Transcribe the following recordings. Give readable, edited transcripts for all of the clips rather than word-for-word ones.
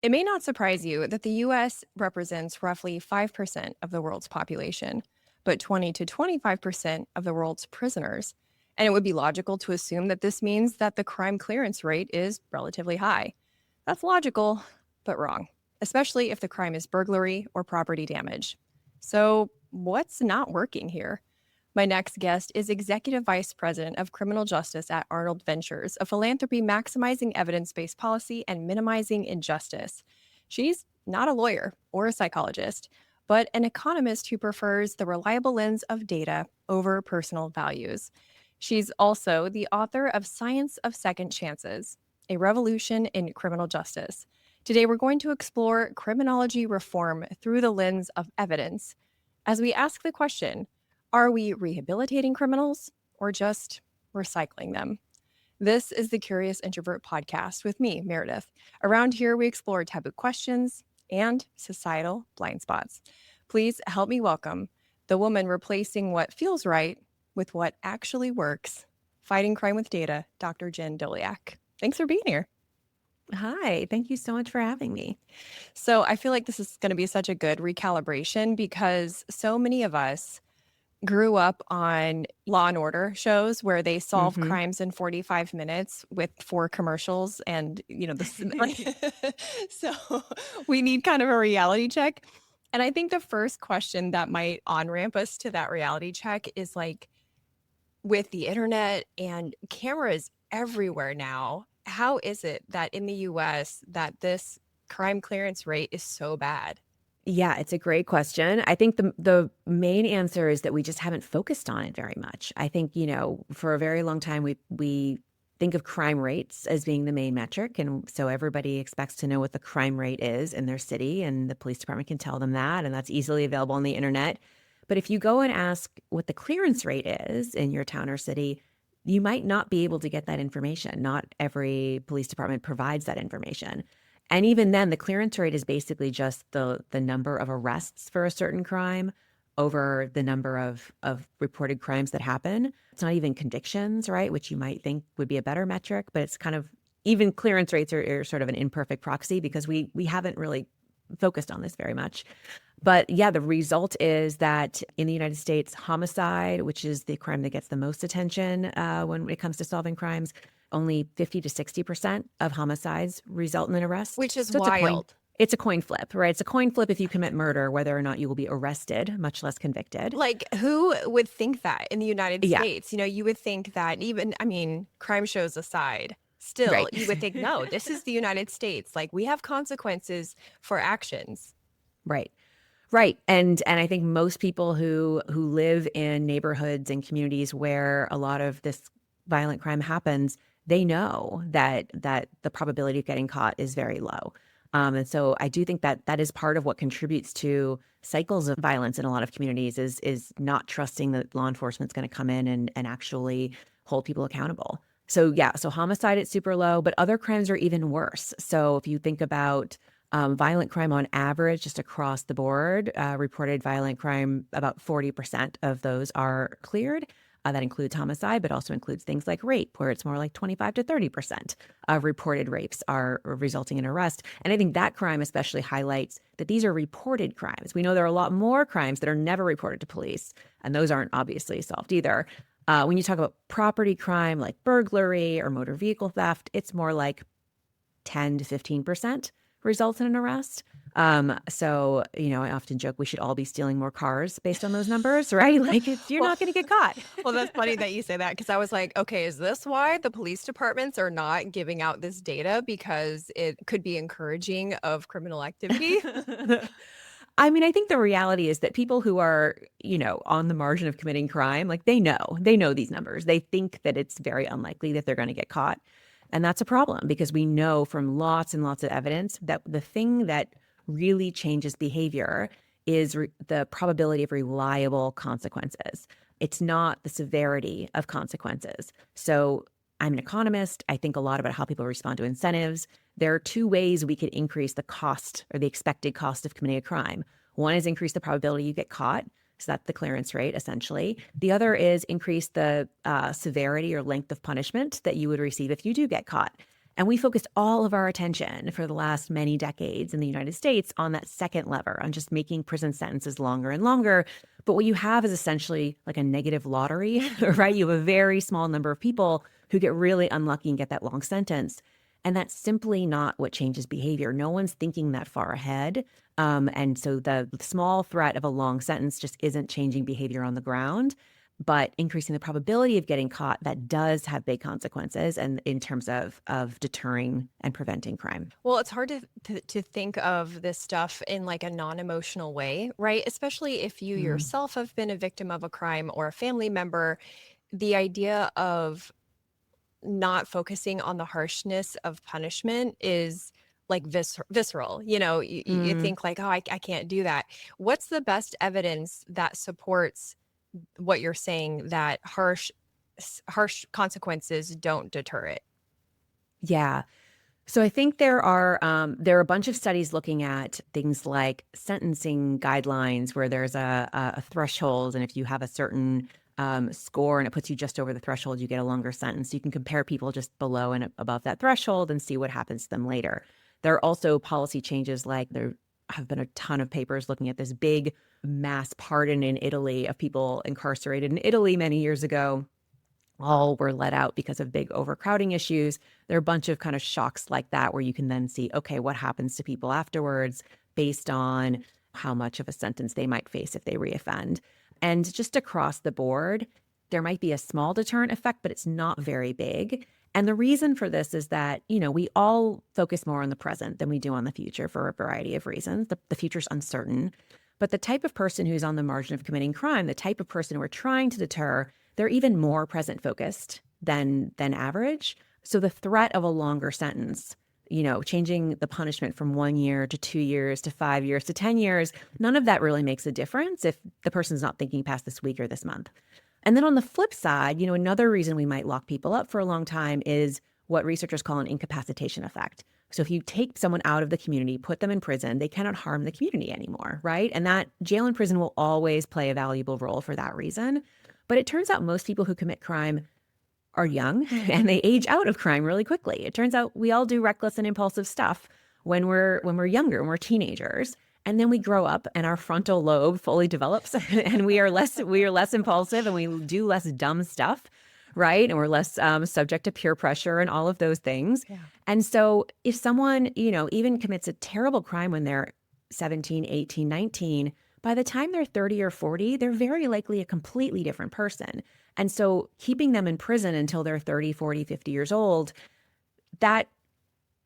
It may not surprise you that the US represents roughly 5% of the world's population, but 20 to 25% of the world's prisoners. And it would be logical to assume that this means that the crime clearance rate is relatively high. That's logical, but wrong, especially if the crime is burglary or property damage. So, what's not working here? My next guest is Executive Vice President of Criminal Justice at Arnold Ventures, a philanthropy maximizing evidence based policy and minimizing injustice. She's not a lawyer or a psychologist, but an economist who prefers the reliable lens of data over personal values. She's also the author of Science of Second Chances, a revolution in criminal justice. Today, we're going to explore criminology reform through the lens of evidence as we ask the question, are we rehabilitating criminals or just recycling them? This is the Curious Introvert podcast with me, Meredith. Around here, we explore taboo questions and societal blind spots. Please help me welcome the woman replacing what feels right with what actually works, fighting crime with data, Dr. Jen Doleac. Thanks for being here. Hi, thank you so much for having me. So I feel like this is going to be such a good recalibration because so many of us grew up on Law and Order shows where they solve crimes in 45 minutes with 4 commercials and, this so we need kind of a reality check. And I think the first question that might on-ramp us to that reality check is like, with the internet and cameras everywhere now, how is it that in the US that this crime clearance rate is so bad? Yeah, it's a great question. I think the main answer is that we just haven't focused on it very much. I think, for a very long time we think of crime rates as being the main metric, and so everybody expects to know what the crime rate is in their city, and the police department can tell them that, and that's easily available on the internet. But if you go and ask what the clearance rate is in your town or city, you might not be able to get that information. Not every police department provides that information. And even then, the clearance rate is basically just the number of arrests for a certain crime over the number of reported crimes that happen. It's not even convictions, right? Which you might think would be a better metric, but it's kind of, even clearance rates are sort of an imperfect proxy because we haven't really focused on this very much. But yeah, the result is that in the United States, homicide, which is the crime that gets the most attention when it comes to solving crimes, only 50 to 60% of homicides result in an arrest. Which is So wild. It's a coin flip, right? It's a coin flip if you commit murder, whether or not you will be arrested, much less convicted. Like, who would think that in the United Yeah. States? You would think that crime shows aside, still, Right. you would think, no, this is the United States. Like, we have consequences for actions. Right. Right. And I think most people who live in neighborhoods and communities where a lot of this violent crime happens, they know that the probability of getting caught is very low. And so I do think that is part of what contributes to cycles of violence in a lot of communities is not trusting that law enforcement's going to come in and actually hold people accountable. So yeah, so homicide is super low, but other crimes are even worse. So if you think about violent crime on average, just across the board, reported violent crime, about 40% of those are cleared. That includes homicide, but also includes things like rape, where it's more like 25 to 30% of reported rapes are resulting in arrest. And I think that crime especially highlights that these are reported crimes. We know there are a lot more crimes that are never reported to police, and those aren't obviously solved either. When you talk about property crime like burglary or motor vehicle theft, it's more like 10 to 15% results in an arrest. So, I often joke we should all be stealing more cars based on those numbers, right? Like you're not going to get caught. Well, that's funny that you say that because I was like, okay, is this why the police departments are not giving out this data because it could be encouraging of criminal activity? I mean, I think the reality is that people who are, on the margin of committing crime, like they know these numbers. They think that it's very unlikely that they're going to get caught. And that's a problem because we know from lots and lots of evidence that the thing that really changes behavior is the probability of reliable consequences. It's not the severity of consequences. So I'm an economist. I think a lot about how people respond to incentives. There are 2 ways we could increase the cost or the expected cost of committing a crime. One is increase the probability you get caught. So that's the clearance rate, essentially. The other is increase the severity or length of punishment that you would receive if you do get caught. And we focused all of our attention for the last many decades in the United States on that second lever, on just making prison sentences longer and longer. But what you have is essentially like a negative lottery, right? You have a very small number of people who get really unlucky and get that long sentence. And that's simply not what changes behavior. No one's thinking that far ahead. And so the small threat of a long sentence just isn't changing behavior on the ground, but increasing the probability of getting caught. That does have big consequences, and in terms of deterring and preventing crime. Well, it's hard to think of this stuff in like a non-emotional way, right? Especially if you Mm. yourself have been a victim of a crime or a family member. The idea of not focusing on the harshness of punishment is like visceral. You Mm. think like, oh, I can't do that. What's the best evidence that supports what you're saying, that harsh consequences don't deter it? Yeah. So I think there are a bunch of studies looking at things like sentencing guidelines, where there's a threshold, and if you have a certain score and it puts you just over the threshold, you get a longer sentence. You can compare people just below and above that threshold and see what happens to them later. There are also policy changes, like there have been a ton of papers looking at this big mass pardon in Italy of people incarcerated in Italy many years ago. All were let out because of big overcrowding issues. There are a bunch of kind of shocks like that where you can then see, okay, what happens to people afterwards based on how much of a sentence they might face if they reoffend. And just across the board, there might be a small deterrent effect, but it's not very big. And the reason for this is that, we all focus more on the present than we do on the future for a variety of reasons. The future's uncertain. But the type of person who's on the margin of committing crime, the type of person we're trying to deter, they're even more present focused than average. So the threat of a longer sentence, changing the punishment from 1 year to 2 years to 5 years to 10 years, none of that really makes a difference if the person's not thinking past this week or this month. And then on the flip side, another reason we might lock people up for a long time is what researchers call an incapacitation effect. So if you take someone out of the community, put them in prison, they cannot harm the community anymore, right? And that jail and prison will always play a valuable role for that reason. But it turns out most people who commit crime are young and they age out of crime really quickly. It turns out we all do reckless and impulsive stuff when we're younger, when we're teenagers. And then we grow up and our frontal lobe fully develops and we are less impulsive and we do less dumb stuff, right? And we're less subject to peer pressure and all of those things. Yeah. And so if someone, even commits a terrible crime when they're 17, 18, 19, by the time they're 30 or 40, they're very likely a completely different person. And so keeping them in prison until they're 30, 40, 50 years old, that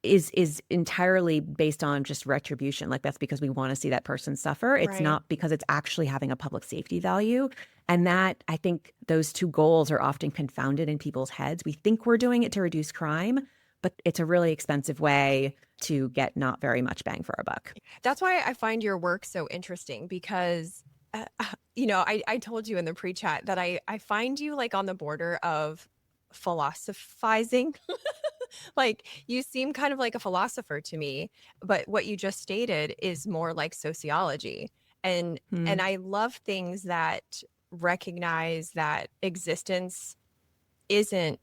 is entirely based on just retribution. Like, that's because we want to see that person suffer. It's Right. not because it's actually having a public safety value. And that, I think those two goals are often confounded in people's heads. We think we're doing it to reduce crime, but it's a really expensive way to get not very much bang for our buck. That's why I find your work so interesting, because, I told you in the pre-chat that I find you like on the border of philosophizing. Like, you seem kind of like a philosopher to me, but what you just stated is more like sociology. And Hmm. I love things that recognize that existence isn't,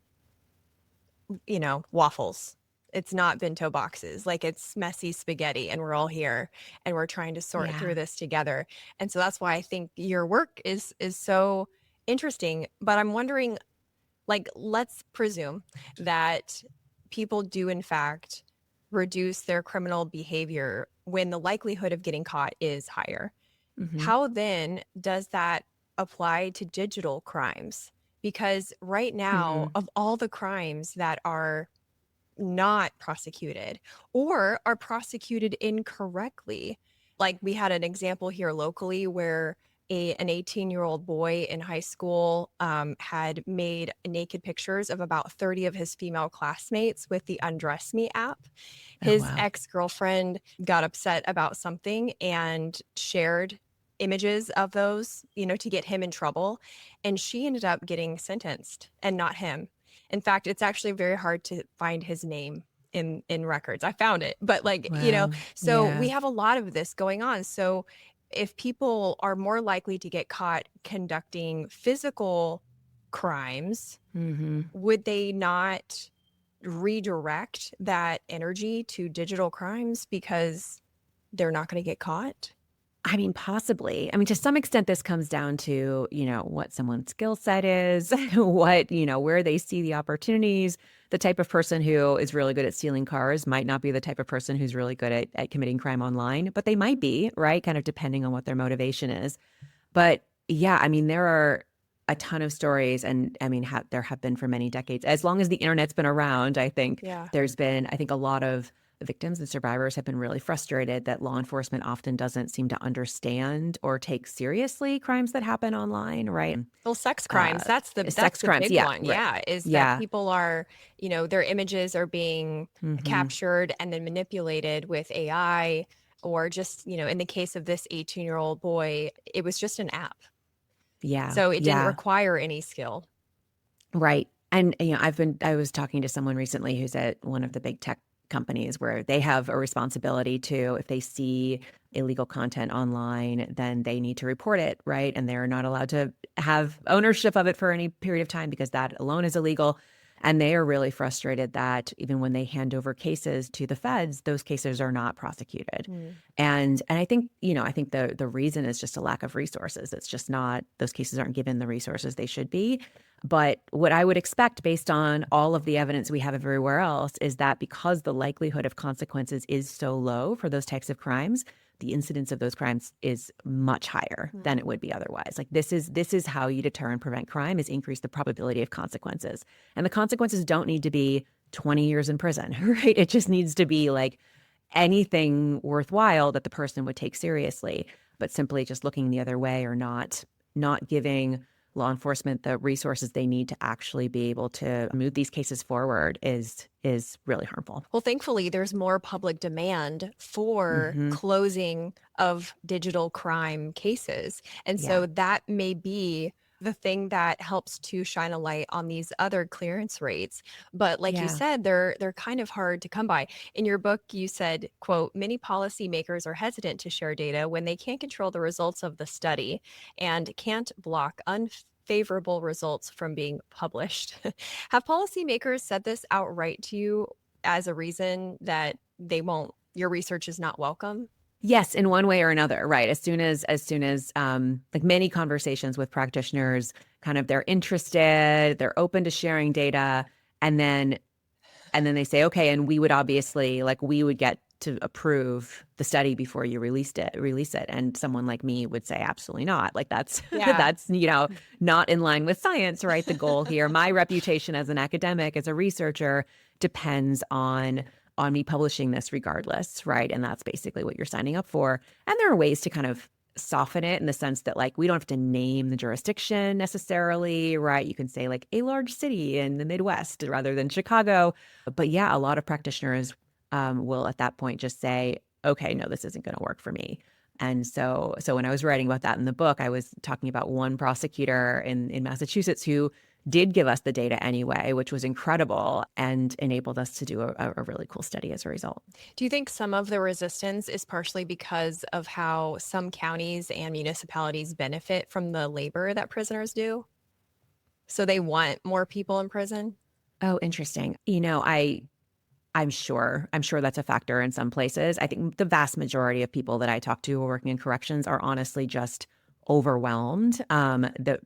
waffles. It's not bento boxes. Like, it's messy spaghetti and we're all here and we're trying to sort through Yeah. this together. And so that's why I think your work is so interesting. But I'm wondering, like, let's presume that people do in fact reduce their criminal behavior when the likelihood of getting caught is higher. Hmm. How then does that apply to digital crimes? Because right now, Hmm. of all the crimes that are not prosecuted or are prosecuted incorrectly. Like, we had an example here locally where an 18-year-old boy in high school had made naked pictures of about 30 of his female classmates with the Undress Me app. Oh, His wow. ex-girlfriend got upset about something and shared images of those, to get him in trouble. And she ended up getting sentenced and not him. In fact, it's actually very hard to find his name in records. I found it, but like, Wow. so we Yeah. have a lot of this going on. So if people are more likely to get caught conducting physical crimes, Hmm. would they not redirect that energy to digital crimes because they're not going to get caught? I mean, possibly. I mean, to some extent, this comes down to, what someone's skill set is, where they see the opportunities. The type of person who is really good at stealing cars might not be the type of person who's really good at committing crime online, but they might be, right? Kind of depending on what their motivation is. But yeah, I mean, there are a ton of stories, and I mean, there have been for many decades. As long as the internet's been around, I think Yeah. there's been, I think a lot of victims and survivors have been really frustrated that law enforcement often doesn't seem to understand or take seriously crimes that happen online, right? Well, sex crimes, that's Sex the crimes, big yeah, one. right. Yeah, is that Yeah. people are, their images are being Hmm. captured and then manipulated with AI, or just, in the case of this 18-year-old boy, it was just an app. Yeah. So it didn't Yeah. require any skill. Right. And I was talking to someone recently who's at one of the big tech companies where they have a responsibility to, if they see illegal content online, then they need to report it, right? And they're not allowed to have ownership of it for any period of time because that alone is illegal. And they are really frustrated that even when they hand over cases to the feds, those cases are not prosecuted. Mm. And I think, I think the reason is just a lack of resources. It's just not, those cases aren't given the resources they should be. But what I would expect based on all of the evidence we have everywhere else is that because the likelihood of consequences is so low for those types of crimes, the incidence of those crimes is much higher than it would be otherwise. Like this is how you deter and prevent crime, is increase the probability of consequences. And the consequences don't need to be 20 years in prison, right? It just needs to be like anything worthwhile that the person would take seriously. But simply just looking the other way or not giving law enforcement the resources they need to actually be able to move these cases forward is really harmful. Well, thankfully, there's more public demand for Hmm. closing of digital crime cases. And Yeah. so that may be the thing that helps to shine a light on these other clearance rates. But like you Yeah. said, they're kind of hard to come by. In your book, you said, quote, many policymakers are hesitant to share data when they can't control the results of the study and can't block unfavorable results from being published. Have policymakers said this outright to you as a reason that your research is not welcome? Yes, in one way or another, right? As soon as like many conversations with practitioners, kind of they're interested, they're open to sharing data, and then they say, okay, and we would obviously, like, we would get to approve the study before you release it. And someone like me would say, absolutely not. Like that's Yeah. that's, not in line with science, right? The goal here, my reputation as an academic, as a researcher, depends on me publishing this regardless, right? And that's basically what you're signing up for. And there are ways to kind of soften it in the sense that, like, we don't have to name the jurisdiction necessarily, right? You can say like a large city in the Midwest rather than Chicago. But yeah, a lot of practitioners will at that point just say, okay, no, this isn't going to work for me. And so when I was writing about that in the book, I was talking about one prosecutor in Massachusetts who did give us the data anyway, which was incredible and enabled us to do a really cool study as a result. Do you think some of the resistance is partially because of how some counties and municipalities benefit from the labor that prisoners do? So they want more people in prison? Oh, interesting. I'm sure that's a factor in some places. I think the vast majority of people that I talk to who are working in corrections are honestly just overwhelmed. The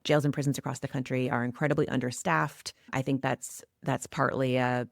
jails and prisons across the country are incredibly understaffed. I think that's partly a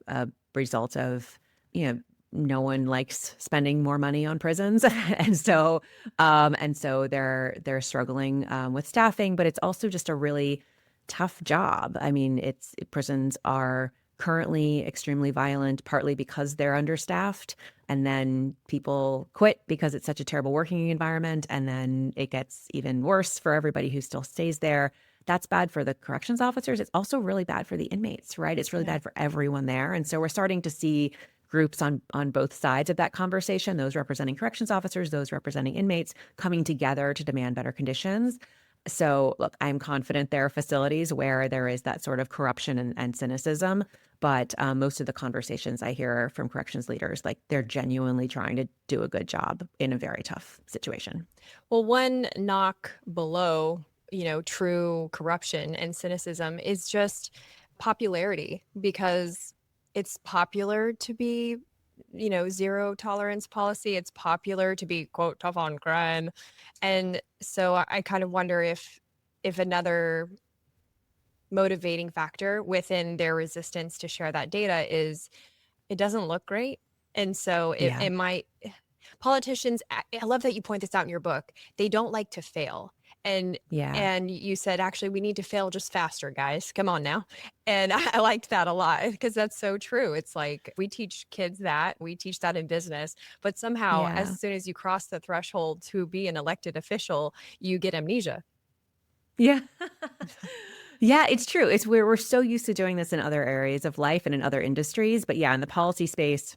result of, no one likes spending more money on prisons, and so they're struggling with staffing. But it's also just a really tough job. I mean, prisons are currently extremely violent, partly because they're understaffed. And then people quit because it's such a terrible working environment. And then it gets even worse for everybody who still stays there. That's bad for the corrections officers. It's also really bad for the inmates, right? It's really bad for everyone there. And so we're starting to see groups on both sides of that conversation, those representing corrections officers, those representing inmates, coming together to demand better conditions. So look, I'm confident there are facilities where there is that sort of corruption and cynicism. But most of the conversations I hear from corrections leaders, like, they're genuinely trying to do a good job in a very tough situation. Well, one knock below, true corruption and cynicism is just popularity, because it's popular to be, zero tolerance policy. It's popular to be, quote, tough on crime. And so I kind of wonder if another motivating factor within their resistance to share that data is it doesn't look great. And so Yeah. it might politicians, I love that you point this out in your book. They don't like to fail. And Yeah. and you said, actually, we need to fail just faster, guys. Come on now. And I liked that a lot because that's so true. It's like we teach kids that, we teach that in business, but somehow Yeah. as soon as you cross the threshold to be an elected official, you get amnesia. Yeah. Yeah, it's true. It's where we're so used to doing this in other areas of life and in other industries. But yeah, in the policy space,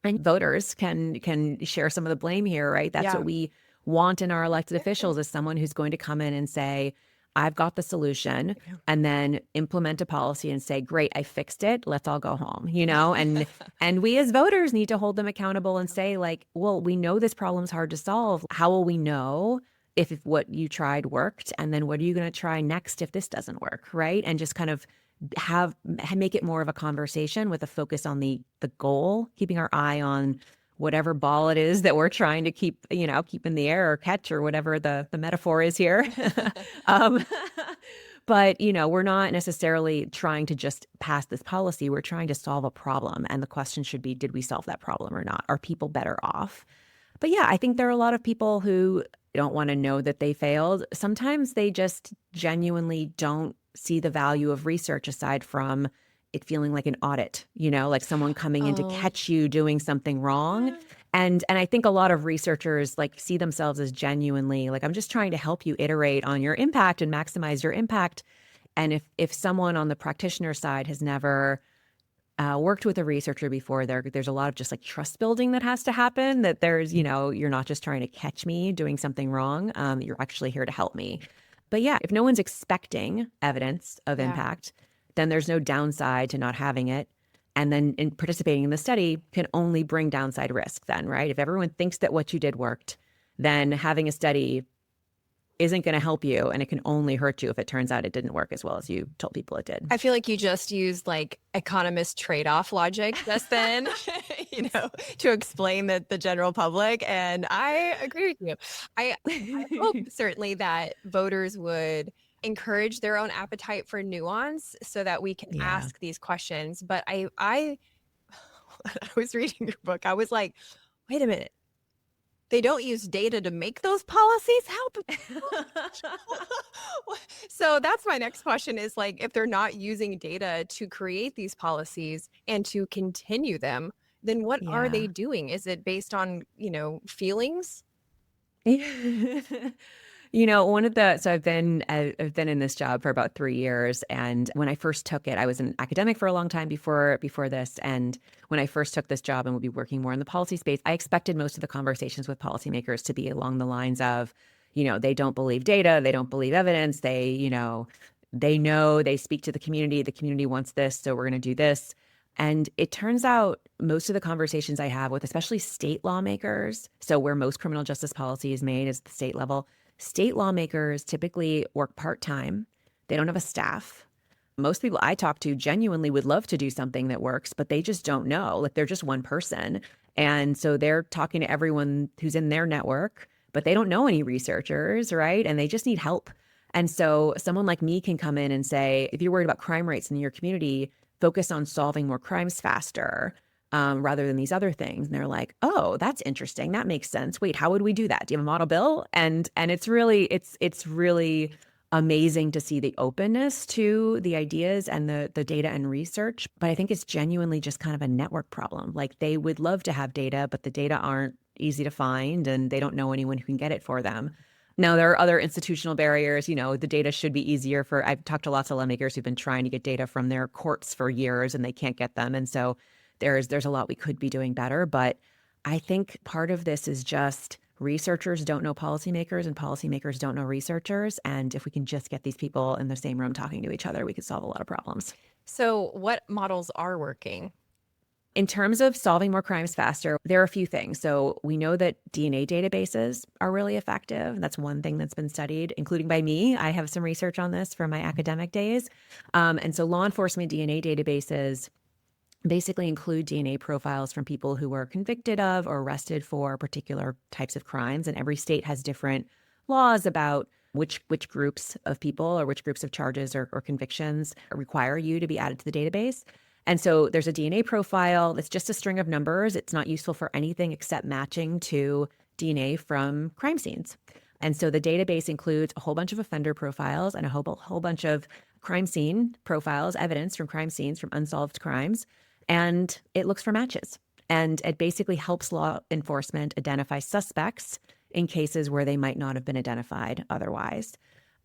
and voters can share some of the blame here, right? That's Yeah. what we want in our elected officials is someone who's going to come in and say, I've got the solution, Yeah. and then implement a policy and say, great, I fixed it. Let's all go home, you know? And we as voters need to hold them accountable and say, like, well, we know this problem's hard to solve. How will we know if what you tried worked? And then what are you going to try next if this doesn't work, right? And just kind of make it more of a conversation with a focus on the goal, keeping our eye on whatever ball it is that we're trying to keep in the air or catch or whatever the metaphor is here. um, but we're not necessarily trying to just pass this policy. We're trying to solve a problem, and the question should be, did we solve that problem or not? Are people better off? But yeah, I think there are a lot of people who don't want to know that they failed. Sometimes they just genuinely don't see the value of research aside from it feeling like an audit, like someone coming in to Oh, catch you doing something wrong. And I think a lot of researchers like see themselves as genuinely like, I'm just trying to help you iterate on your impact and maximize your impact. And if someone on the practitioner side has never worked with a researcher before, there's a lot of just like trust building that has to happen, that there's, you're not just trying to catch me doing something wrong. You're actually here to help me. But yeah, if no one's expecting evidence of yeah. impact, then there's no downside to not having it. And then in participating in the study can only bring downside risk then, right? If everyone thinks that what you did worked, then having a study isn't going to help you, and it can only hurt you if it turns out it didn't work as well as you told people it did. I feel like you just used like economist trade-off logic just then, to explain the general public. And I agree with you. I hope certainly that voters would encourage their own appetite for nuance so that we can Yeah. ask these questions. But I I was reading your book. I was like, wait a minute. They don't use data to make those policies? So that's my next question is like, if they're not using data to create these policies and to continue them, then what are they Yeah. doing? Is it based on, feelings? So I've been in this job for about 3 years, and when I first took it, I was an academic for a long time before this, and when I first took this job and would be working more in the policy space, I expected most of the conversations with policymakers to be along the lines of, they don't believe data, they don't believe evidence, they speak to the community wants this, so we're going to do this. And it turns out most of the conversations I have with especially state lawmakers, so where most criminal justice policy is made is the state level, state lawmakers typically work part-time. They don't have a staff. Most people I talk to genuinely would love to do something that works, but they just don't know. Like they're just one person. And so they're talking to everyone who's in their network, but they don't know any researchers, right? And they just need help. And so someone like me can come in and say, if you're worried about crime rates in your community, focus on solving more crimes faster, rather than these other things. And they're like, oh, that's interesting. That makes sense. Wait, how would we do that? Do you have a model bill? And it's really amazing to see the openness to the ideas and the data and research. But I think it's genuinely just kind of a network problem. Like they would love to have data, but the data aren't easy to find and they don't know anyone who can get it for them. Now, there are other institutional barriers. The data should be easier I've talked to lots of lawmakers who've been trying to get data from their courts for years and they can't get them. And so there's a lot we could be doing better. But I think part of this is just researchers don't know policymakers and policymakers don't know researchers. And if we can just get these people in the same room talking to each other, we could solve a lot of problems. So what models are working? In terms of solving more crimes faster, there are a few things. So we know that DNA databases are really effective. That's one thing that's been studied, including by me. I have some research on this from my academic days. And so law enforcement DNA databases basically include DNA profiles from people who were convicted of or arrested for particular types of crimes. And every state has different laws about which groups of people or which groups of charges or convictions require you to be added to the database. And so there's a DNA profile that's just a string of numbers. It's not useful for anything except matching to DNA from crime scenes. And so the database includes a whole bunch of offender profiles and a whole bunch of crime scene profiles, evidence from crime scenes from unsolved crimes. And it looks for matches. And it basically helps law enforcement identify suspects in cases where they might not have been identified otherwise.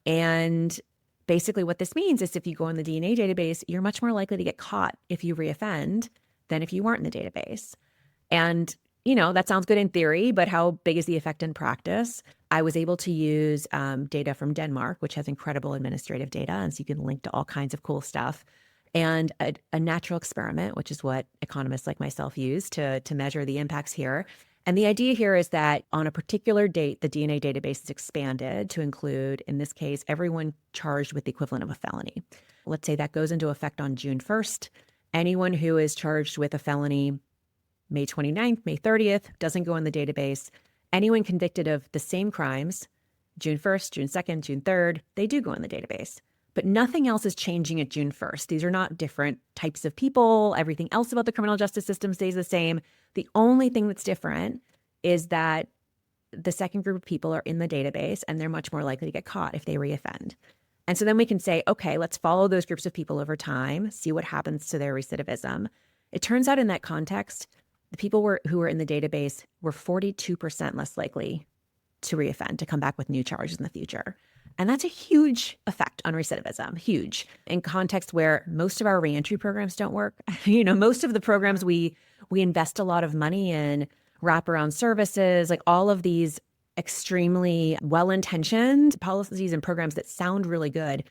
And basically what this means is if you go in the DNA database, you're much more likely to get caught if you reoffend than if you weren't in the database. And, that sounds good in theory, but how big is the effect in practice? I was able to use data from Denmark, which has incredible administrative data. And so you can link to all kinds of cool stuff. And a natural experiment, which is what economists like myself use to measure the impacts here. And the idea here is that on a particular date, the DNA database is expanded to include, in this case, everyone charged with the equivalent of a felony. Let's say that goes into effect on June 1st. Anyone who is charged with a felony May 29th, May 30th, doesn't go in the database. Anyone convicted of the same crimes, June 1st, June 2nd, June 3rd, they do go in the database. But nothing else is changing at June 1st. These are not different types of people. Everything else about the criminal justice system stays the same. The only thing that's different is that the second group of people are in the database and they're much more likely to get caught if they reoffend. And so then we can say, okay, let's follow those groups of people over time, see what happens to their recidivism. It turns out in that context, the people who were in the database were 42% less likely to reoffend, to come back with new charges in the future. And that's a huge effect on recidivism, huge, in context where most of our reentry programs don't work. Most of the programs we invest a lot of money in, wraparound services, like all of these extremely well-intentioned policies and programs that sound really good,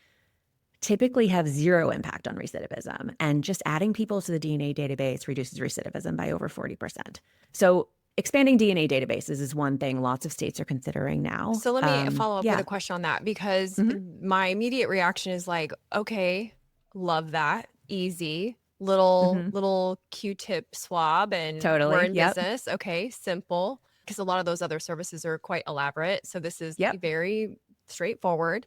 typically have zero impact on recidivism. And just adding people to the DNA database reduces recidivism by over 40%. So expanding DNA databases is one thing lots of states are considering now. So let me follow up with a question on that, because my immediate reaction is like, okay, love that. Easy. Little Q-tip swab and Totally. we're in business. Okay, simple. Because a lot of those other services are quite elaborate. So this is very straightforward.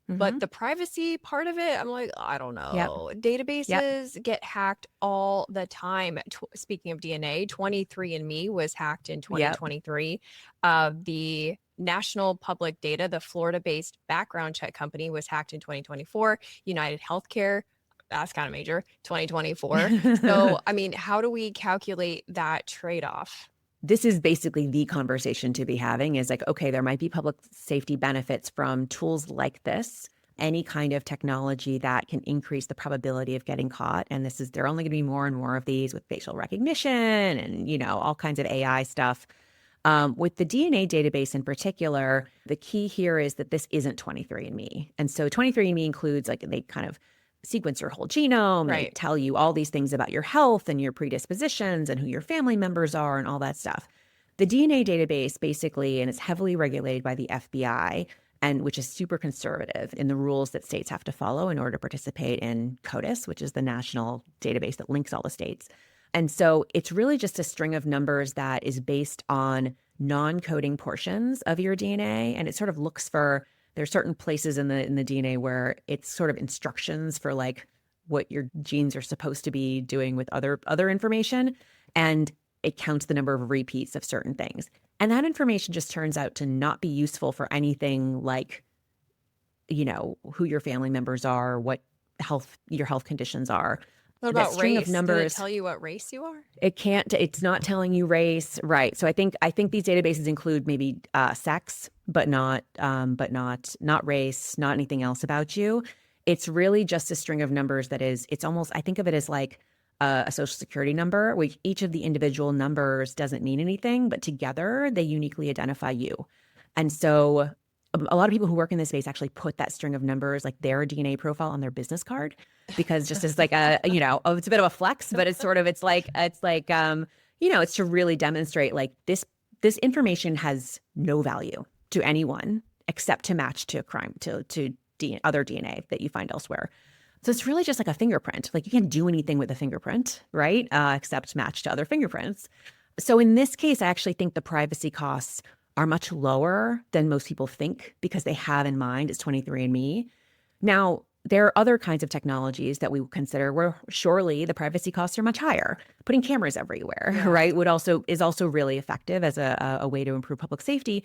But the privacy part of it, I'm like, I don't know. Databases get hacked all the time. Speaking of DNA, 23andMe was hacked in 2023. The National Public Data, the Florida-based background check company, was hacked in 2024. United Healthcare, that's kind of major, 2024. So, I mean, how do we calculate that trade-off? This is basically the conversation to be having is like, okay, there might be public safety benefits from tools like this, any kind of technology that can increase the probability of getting caught. And there are only going to be more and more of these with facial recognition and, all kinds of AI stuff. With the DNA database in particular, the key here is that this isn't 23andMe. And so 23andMe includes they kind of sequence your whole genome, right. They tell you all these things about your health and your predispositions and who your family members are and all that stuff. The DNA database basically, and it's heavily regulated by the FBI, and which is super conservative in the rules that states have to follow in order to participate in CODIS, which is the national database that links all the states. And so it's really just a string of numbers that is based on non-coding portions of your DNA, and it sort of looks for there's certain places in the DNA where it's sort of instructions for what your genes are supposed to be doing with other information. And it counts the number of repeats of certain things. And that information just turns out to not be useful for anything like, who your family members are, what your health conditions are. What about race? Of numbers, does it tell you what race you are? It can't. It's not telling you race, right? So I think these databases include maybe sex, but not race, not anything else about you. It's really just a string of numbers it's almost, I think of it as like a social security number, which each of the individual numbers doesn't mean anything, but together they uniquely identify you. And so a lot of people who work in this space actually put that string of numbers, like their DNA profile, on their business card, because just as like it's a bit of a flex, but it's to really demonstrate like this information has no value to anyone except to match to a crime, to other DNA that you find elsewhere. So it's really just like a fingerprint. Like you can't do anything with a fingerprint, right? Except match to other fingerprints. So in this case, I actually think the privacy costs are much lower than most people think because they have in mind it's 23andMe. Now, there are other kinds of technologies that we would consider where surely the privacy costs are much higher. Putting cameras everywhere, Yeah. right, is also really effective as a way to improve public safety.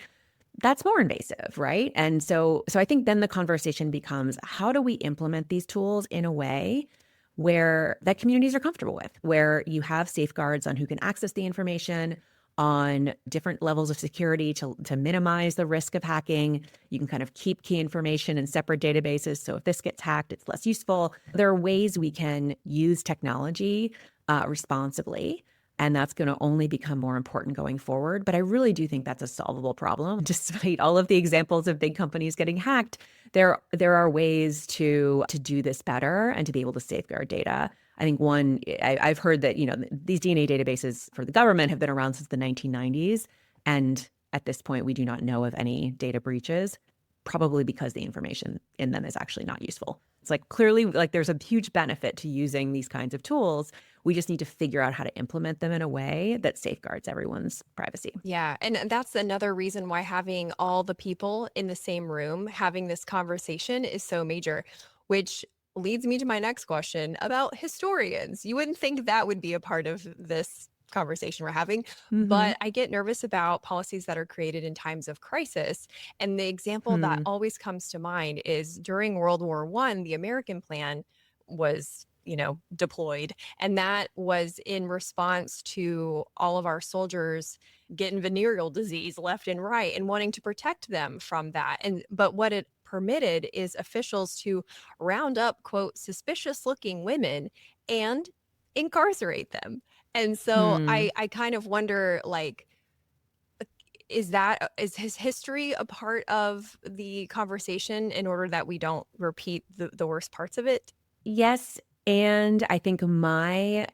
That's more invasive, right? And so I think then the conversation becomes, how do we implement these tools in a way where that communities are comfortable with, where you have safeguards on who can access the information, on different levels of security to minimize the risk of hacking. You can kind of keep key information in separate databases. So if this gets hacked, it's less useful. There are ways we can use technology responsibly. And that's going to only become more important going forward. But I really do think that's a solvable problem. Despite all of the examples of big companies getting hacked, there are ways to do this better and to be able to safeguard data. I think I've heard that, these DNA databases for the government have been around since the 1990s. And at this point, we do not know of any data breaches, probably because the information in them is actually not useful. It's like clearly like there's a huge benefit to using these kinds of tools. We just need to figure out how to implement them in a way that safeguards everyone's privacy. Yeah. And that's another reason why having all the people in the same room having this conversation is so major, which leads me to my next question about historians. You wouldn't think that would be a part of this conversation we're having, but I get nervous about policies that are created in times of crisis. And the example that always comes to mind is during World War I, the American plan was deployed. And that was in response to all of our soldiers getting venereal disease left and right and wanting to protect them from that. But what it permitted is officials to round up, quote, suspicious looking women and incarcerate them. And so I kind of wonder, like, is his history a part of the conversation in order that we don't repeat the worst parts of it? Yes. And I think my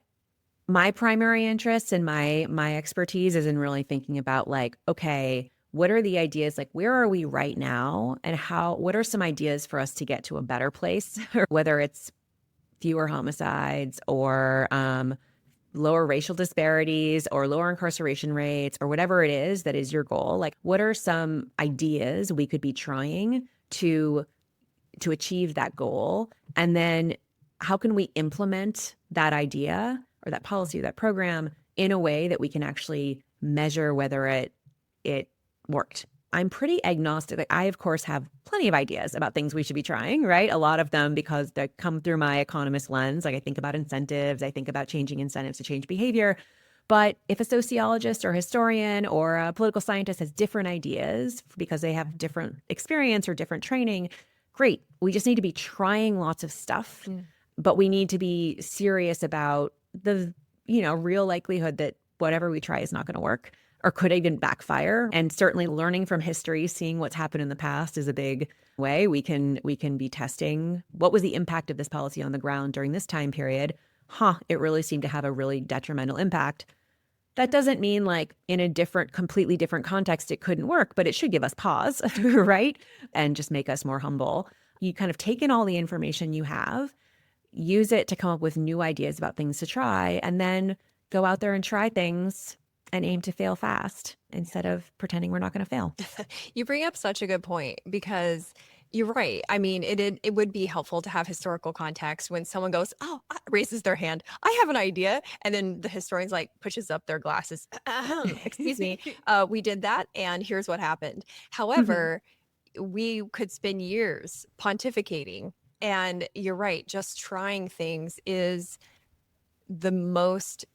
primary interest and my expertise is in really thinking about like, okay, what are the ideas? Like, where are we right now? And what are some ideas for us to get to a better place? Or whether it's fewer homicides or lower racial disparities or lower incarceration rates or whatever it is that is your goal. Like, what are some ideas we could be trying to achieve that goal? And then how can we implement that idea or that policy or that program in a way that we can actually measure whether it worked? I'm pretty agnostic. I, of course, have plenty of ideas about things we should be trying, right? A lot of them because they come through my economist lens. Like I think about incentives, I think about changing incentives to change behavior. But if a sociologist or historian or a political scientist has different ideas because they have different experience or different training, great. We just need to be trying lots of stuff, but we need to be serious about the, real likelihood that whatever we try is not going to work or could even backfire. And certainly learning from history, seeing what's happened in the past is a big way we can be testing what was the impact of this policy on the ground during this time period. It really seemed to have a really detrimental impact. That doesn't mean like in a completely different context, it couldn't work, but it should give us pause, right? And just make us more humble. You kind of take in all the information you have, use it to come up with new ideas about things to try, and then go out there and try things and aim to fail fast instead of pretending we're not going to fail. You bring up such a good point because you're right. I mean, it would be helpful to have historical context when someone goes, raises their hand, I have an idea. And then the historian's like pushes up their glasses. Excuse me. We did that. And here's what happened. However, we could spend years pontificating. And you're right. Just trying things is the most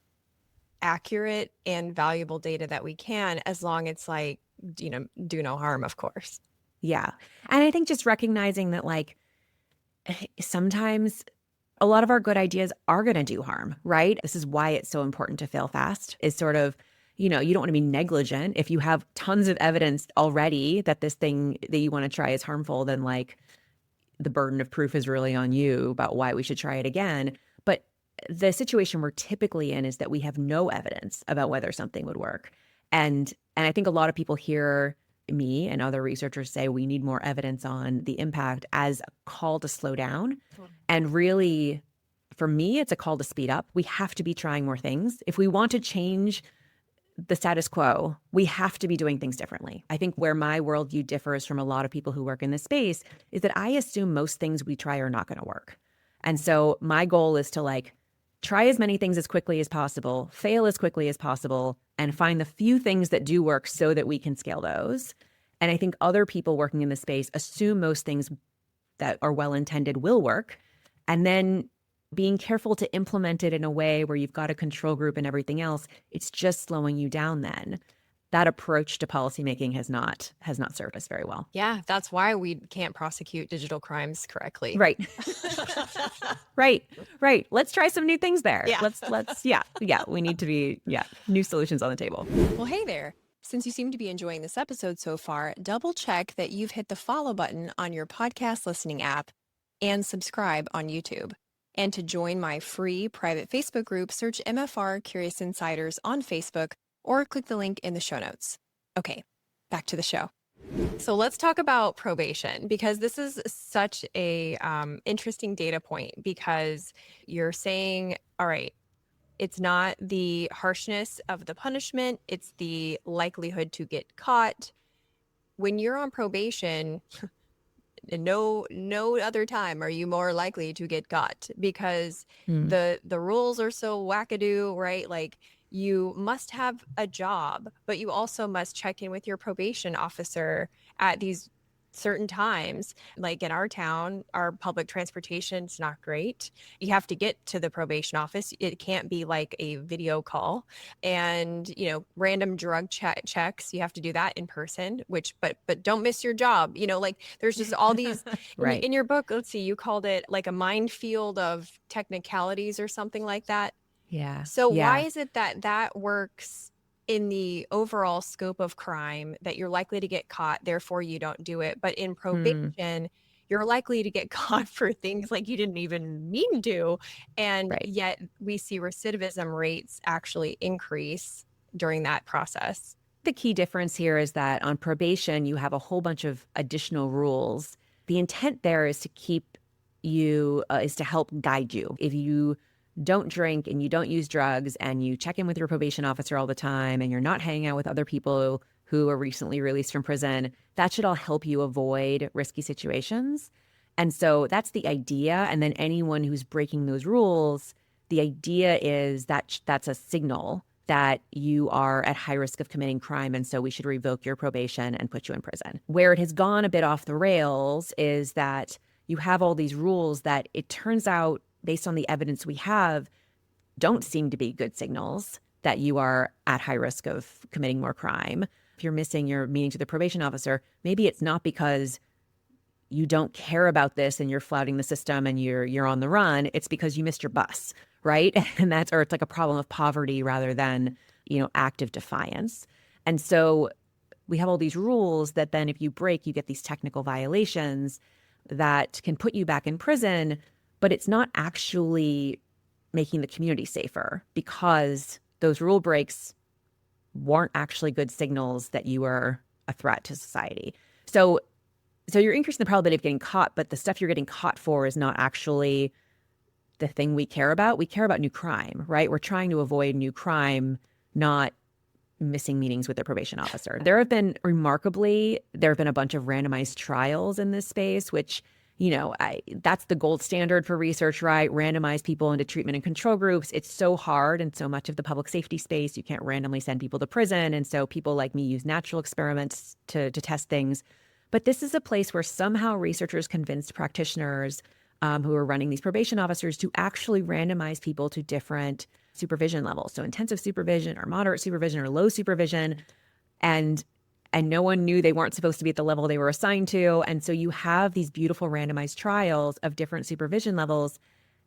accurate and valuable data that we can, as long as it's like, do no harm, of course. Yeah. And I think just recognizing that like sometimes a lot of our good ideas are going to do harm, right? This is why it's so important to fail fast, is sort of, you don't want to be negligent. If you have tons of evidence already that this thing that you want to try is harmful, then like the burden of proof is really on you about why we should try it again. But the situation we're typically in is that we have no evidence about whether something would work. And I think a lot of people hear me and other researchers say we need more evidence on the impact as a call to slow down. And really, for me, it's a call to speed up. We have to be trying more things. If we want to change the status quo, we have to be doing things differently. I think where my worldview differs from a lot of people who work in this space is that I assume most things we try are not going to work. And so my goal is to try as many things as quickly as possible, fail as quickly as possible, and find the few things that do work so that we can scale those. And I think other people working in this space assume most things that are well-intended will work, and then being careful to implement it in a way where you've got a control group and everything else, it's just slowing you down then. That approach to policymaking has not served us very well. Yeah, that's why we can't prosecute digital crimes correctly. Right. Right. Let's try some new things there. Yeah. We need to be, new solutions on the table. Well, hey there. Since you seem to be enjoying this episode so far, double check that you've hit the follow button on your podcast listening app and subscribe on YouTube. And to join my free private Facebook group, search MFR Curious Insiders on Facebook or click the link in the show notes. Okay, back to the show. So let's talk about probation, because this is such a interesting data point, because you're saying, all right, it's not the harshness of the punishment, it's the likelihood to get caught. When you're on probation, no other time are you more likely to get caught, because the rules are so wackadoo, right? Like, you must have a job, but you also must check in with your probation officer at these certain times. Like in our town, our public transportation's not great. You have to get to the probation office. It can't be like a video call. And, random drug checks, you have to do that in person, but don't miss your job. There's just all these Right. in your book. Let's see, you called it like a minefield of technicalities or something like that. Yeah. So why is it that works in the overall scope of crime, that you're likely to get caught, therefore you don't do it? But in probation, you're likely to get caught for things like you didn't even mean to. And yet we see recidivism rates actually increase during that process. The key difference here is that on probation, you have a whole bunch of additional rules. The intent there is to keep you, is to help guide you. If you don't drink and you don't use drugs and you check in with your probation officer all the time and you're not hanging out with other people who are recently released from prison, that should all help you avoid risky situations. And so that's the idea. And then anyone who's breaking those rules, the idea is that that's a signal that you are at high risk of committing crime, and so we should revoke your probation and put you in prison. Where it has gone a bit off the rails is that you have all these rules that it turns out, based on the evidence we have, don't seem to be good signals that you are at high risk of committing more crime. If you're missing your meeting to the probation officer, maybe it's not because you don't care about this and you're flouting the system and you're on the run. It's because you missed your bus, right? And or it's like a problem of poverty rather than, active defiance. And so we have all these rules that then if you break, you get these technical violations that can put you back in prison, but it's not actually making the community safer, because those rule breaks weren't actually good signals that you were a threat to society. So you're increasing the probability of getting caught, but the stuff you're getting caught for is not actually the thing we care about. We care about new crime, right? We're trying to avoid new crime, not missing meetings with their probation officer. There have been a bunch of randomized trials in this space, which, that's the gold standard for research, right? Randomize people into treatment and control groups. It's so hard in so much of the public safety space. You can't randomly send people to prison. And so people like me use natural experiments to test things. But this is a place where somehow researchers convinced practitioners who are running these probation officers to actually randomize people to different supervision levels. So intensive supervision or moderate supervision or low supervision. And no one knew they weren't supposed to be at the level they were assigned to. And so you have these beautiful randomized trials of different supervision levels.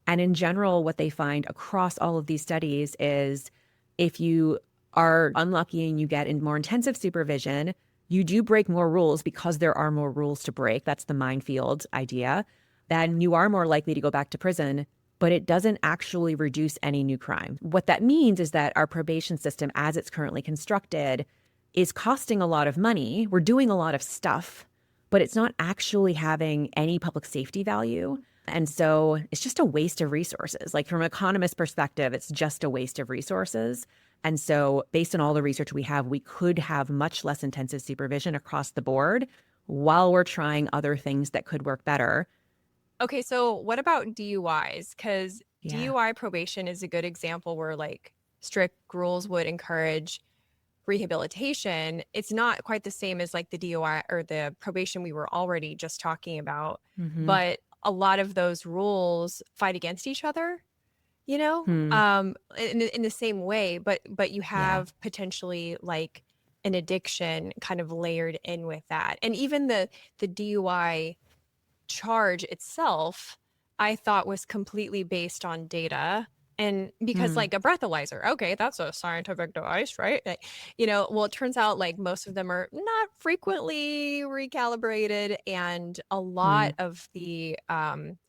And in general, what they find across all of these studies is if you are unlucky and you get in more intensive supervision, you do break more rules because there are more rules to break. That's the minefield idea. Then you are more likely to go back to prison, but it doesn't actually reduce any new crime. What that means is that our probation system, as it's currently constructed, is costing a lot of money. We're doing a lot of stuff, but it's not actually having any public safety value. And so it's just a waste of resources. Like from an economist perspective, it's just a waste of resources. And so based on all the research we have, we could have much less intensive supervision across the board while we're trying other things that could work better. Okay, so what about DUIs? Because Yeah. DUI probation is a good example where like strict rules would encourage rehabilitation. It's not quite the same as like the DUI or the probation we were already just talking about, Mm-hmm. but a lot of those rules fight against each other, Hmm. in the same way, but you Yeah. have potentially like an addiction kind of layered in with that. And even the DUI charge itself, I thought was completely based on data. And because Hmm. like a breathalyzer, okay, that's a scientific device, right? Like, well, it turns out like most of them are not frequently recalibrated, and a Hmm. lot of the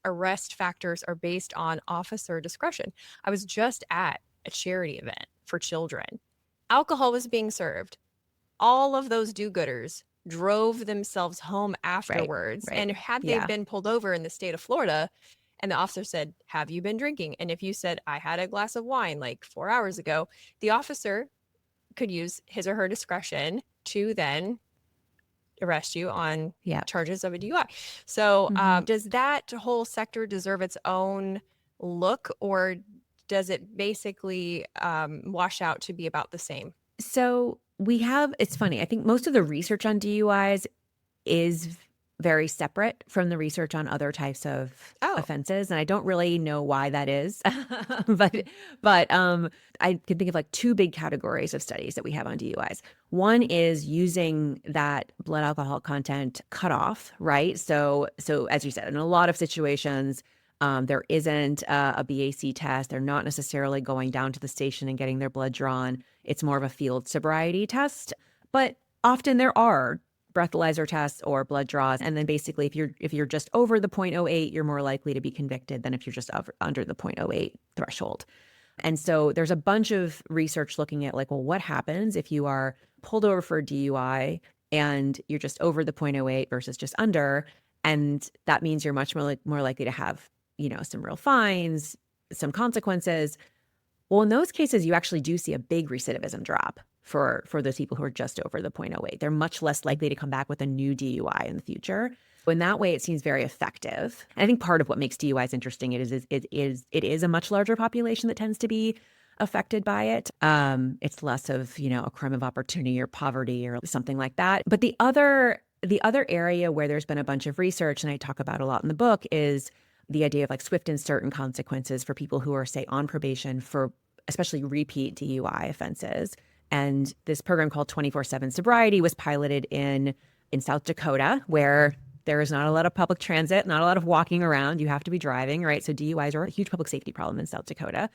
arrest factors are based on officer discretion. I was just at a charity event for children. Alcohol was being served. All of those do-gooders drove themselves home Right. afterwards. Right. And had they Yeah. been pulled over in the state of Florida and the officer said, "Have you been drinking?" And if you said, "I had a glass of wine like 4 hours ago," the officer could use his or her discretion to then arrest you on Yeah. charges of a DUI. So Mm-hmm. does that whole sector deserve its own look, or does it basically wash out to be about the same? So it's funny. I think most of the research on DUIs is very separate from the research on other types of Oh, offenses. And I don't really know why that is. but I can think of like two big categories of studies that we have on DUIs. One is using that blood alcohol content cutoff, right? So as you said, in a lot of situations, there isn't a BAC test. They're not necessarily going down to the station and getting their blood drawn. It's more of a field sobriety test. But often there are breathalyzer tests or blood draws. And then basically if you're just over the 0.08, you're more likely to be convicted than if you're just under the 0.08 threshold. And so there's a bunch of research looking at like, well, what happens if you are pulled over for a DUI and you're just over the 0.08 versus just under? And that means you're much more likely to have, some real fines, some consequences. Well, in those cases, you actually do see a big recidivism drop for those people who are just over the 0.08. They're much less likely to come back with a new DUI in the future. In that way, it seems very effective. And I think part of what makes DUIs interesting it is a much larger population that tends to be affected by it. It's less of a crime of opportunity or poverty or something like that. But the other area where there's been a bunch of research, and I talk about a lot in the book, is the idea of like swift and certain consequences for people who are, say, on probation for especially repeat DUI offenses. And this program called 24/7 Sobriety was piloted in South Dakota, where there is not a lot of public transit, not a lot of walking around. You have to be driving, right? So DUIs are a huge public safety problem in South Dakota.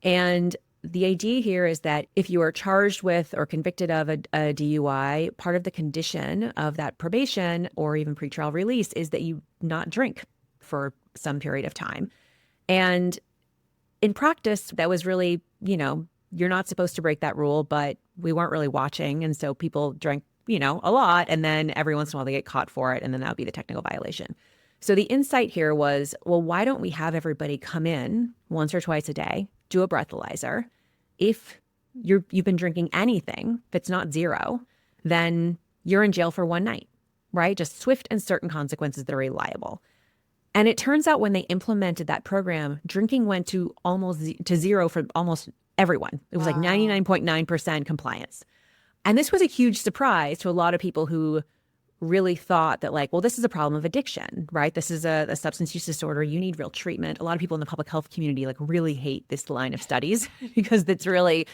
And the idea here is that if you are charged with or convicted of a DUI, part of the condition of that probation or even pretrial release is that you not drink for some period of time. And in practice, that was really, you're not supposed to break that rule, but we weren't really watching. And so people drank, a lot. And then every once in a while they get caught for it. And then that would be the technical violation. So the insight here was, well, why don't we have everybody come in once or twice a day, do a breathalyzer? If you've been drinking anything that's not zero, then you're in jail for one night, right? Just swift and certain consequences that are reliable. And it turns out when they implemented that program, drinking went to almost to zero for almost everyone. It was like 99.9% compliance. And this was a huge surprise to a lot of people who really thought that like, well, this is a problem of addiction, right? This is a substance use disorder. You need real treatment. A lot of people in the public health community like really hate this line of studies because they're like,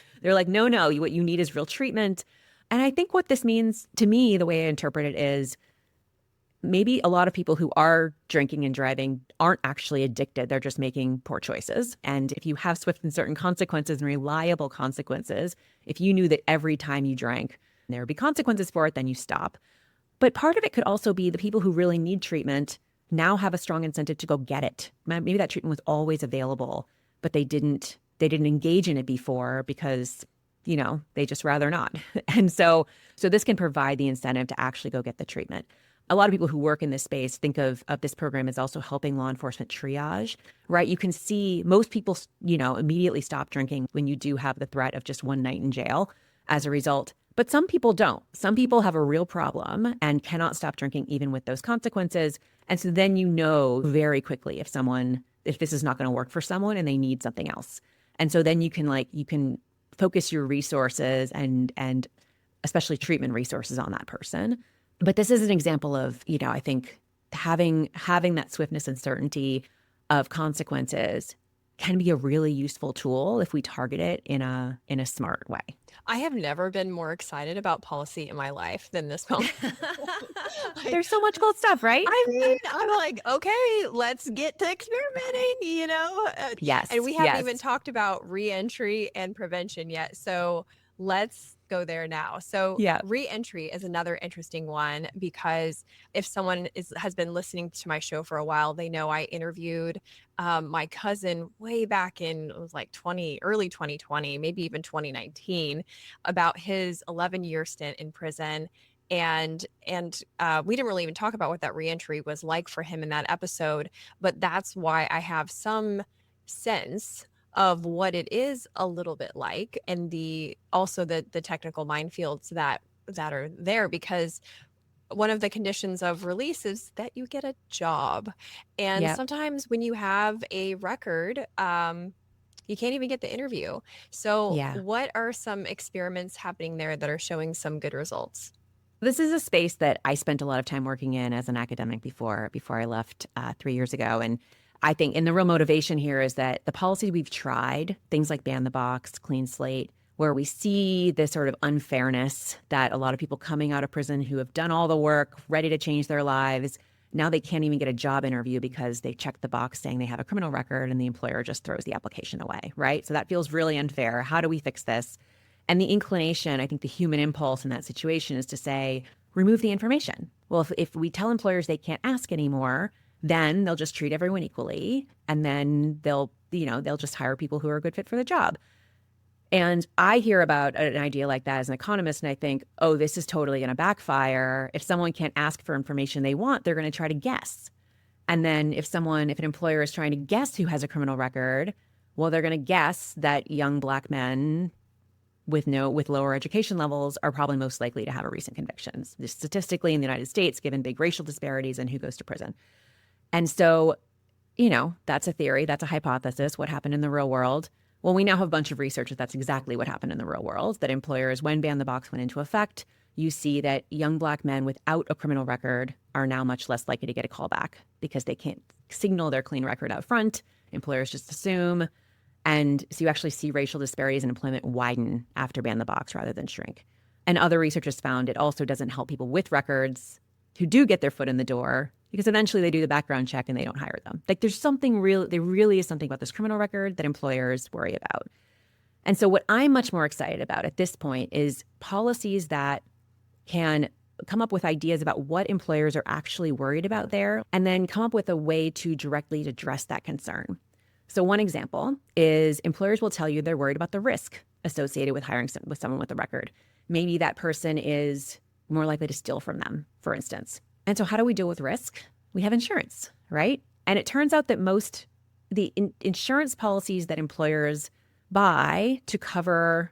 no, what you need is real treatment. And I think what this means to me, the way I interpret it is, maybe a lot of people who are drinking and driving aren't actually addicted. They're just making poor choices. And if you have swift and certain consequences and reliable consequences, if you knew that every time you drank there would be consequences for it, then you stop. But part of it could also be the people who really need treatment now have a strong incentive to go get it. Maybe that treatment was always available, but they didn't engage in it before because they just rather not. And so this can provide the incentive to actually go get the treatment. A lot of people who work in this space think of this program as also helping law enforcement triage, right? You can see most people, immediately stop drinking when you do have the threat of just one night in jail as a result. But some people don't. Some people have a real problem and cannot stop drinking even with those consequences. And so then very quickly if this is not going to work for someone and they need something else. And so then you can focus your resources and especially treatment resources on that person. But this is an example of, I think having that swiftness and certainty of consequences can be a really useful tool if we target it in a smart way. I have never been more excited about policy in my life than this moment. There's so much cool stuff, right? I mean, I'm like, okay, let's get to experimenting, Yes. And we haven't even talked about reentry and prevention yet. So let's go there now. So reentry is another interesting one, because if someone has been listening to my show for a while, they know I interviewed my cousin way back in, it was like early 2020, maybe even 2019, about his 11-year stint in prison. And we didn't really even talk about what that reentry was like for him in that episode, but that's why I have some sense of what it is a little bit like, and also the technical minefields that are there, because one of the conditions of release is that you get a job. And sometimes when you have a record, you can't even get the interview. So what are some experiments happening there that are showing some good results? This is a space that I spent a lot of time working in as an academic before I left 3 years ago. And I think, and the real motivation here is that the policies we've tried, things like ban the box, clean slate, where we see this sort of unfairness that a lot of people coming out of prison who have done all the work, ready to change their lives, now they can't even get a job interview because they checked the box saying they have a criminal record and the employer just throws the application away, right? So that feels really unfair. How do we fix this? And the inclination, I think the human impulse in that situation is to say, remove the information. Well, if we tell employers they can't ask anymore, then they'll just treat everyone equally, and then they'll just hire people who are a good fit for the job. And I hear about an idea like that as an economist, and I think, oh, this is totally going to backfire. If someone can't ask for information they want, they're going to try to guess. And then if an employer is trying to guess who has a criminal record, well, they're going to guess that young Black men with lower education levels are probably most likely to have a recent convictions. Just statistically in the United States, given big racial disparities and who goes to prison. And so, that's a theory, that's a hypothesis, what happened in the real world. Well, we now have a bunch of research that's exactly what happened in the real world, that employers, when ban the box went into effect, you see that young Black men without a criminal record are now much less likely to get a call back because they can't signal their clean record out front. Employers just assume. And so you actually see racial disparities in employment widen after ban the box rather than shrink. And other researchers found it also doesn't help people with records who do get their foot in the door, because eventually they do the background check and they don't hire them. Like there really is something about this criminal record that employers worry about. And so what I'm much more excited about at this point is policies that can come up with ideas about what employers are actually worried about there, and then come up with a way to directly address that concern. So one example is employers will tell you they're worried about the risk associated with hiring with someone with a record. Maybe that person is more likely to steal from them, for instance. And so how do we deal with risk? We have insurance, right? And it turns out that the insurance policies that employers buy to cover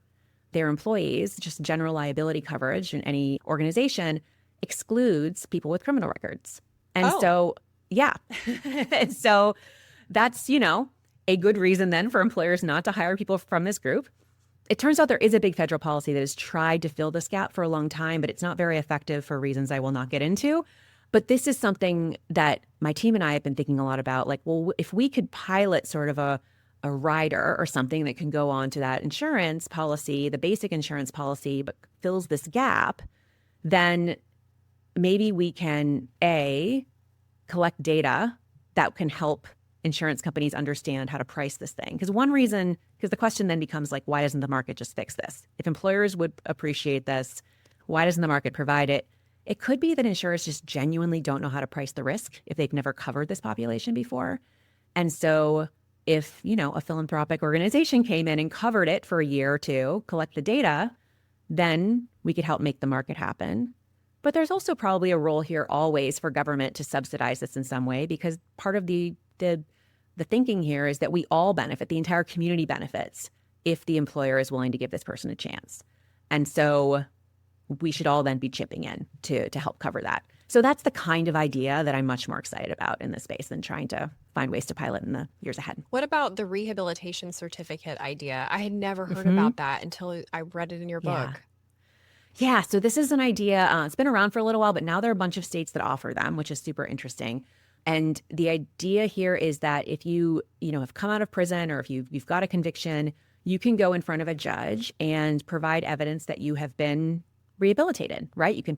their employees, just general liability coverage in any organization, excludes people with criminal records. And so that's, a good reason then for employers not to hire people from this group. It turns out there is a big federal policy that has tried to fill this gap for a long time, but it's not very effective for reasons I will not get into. But this is something that my team and I have been thinking a lot about, like, well, if we could pilot sort of a rider or something that can go on to that insurance policy, the basic insurance policy, but fills this gap, then maybe we can, collect data that can help insurance companies understand how to price this thing. Because the question then becomes like, why doesn't the market just fix this? If employers would appreciate this, why doesn't the market provide it? It could be that insurers just genuinely don't know how to price the risk if they've never covered this population before. And so if, a philanthropic organization came in and covered it for a year or two, collect the data, then we could help make the market happen. But there's also probably a role here always for government to subsidize this in some way, because part of the thinking here is that we all benefit, the entire community benefits, if the employer is willing to give this person a chance. And so we should all then be chipping in to help cover that. So that's the kind of idea that I'm much more excited about in this space than trying to find ways to pilot in the years ahead. What about the rehabilitation certificate idea? I had never heard about that until I read it in your book. Yeah, so this is an idea. It's been around for a little while, but now there are a bunch of states that offer them, which is super interesting. And the idea here is that if you have come out of prison, or if you've got a conviction, you can go in front of a judge and provide evidence that you have been rehabilitated, right? You can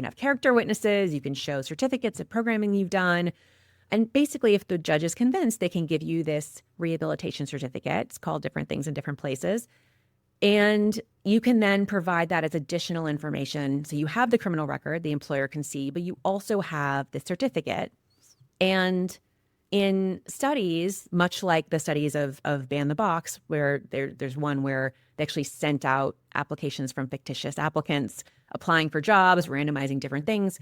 have character witnesses, you can show certificates of programming you've done. And basically, if the judge is convinced, they can give you this rehabilitation certificate. It's called different things in different places. And you can then provide that as additional information. So you have the criminal record, the employer can see, but you also have the certificate. And in studies, much like the studies of Ban the Box, where there's one where they actually sent out applications from fictitious applicants applying for jobs, randomizing different things.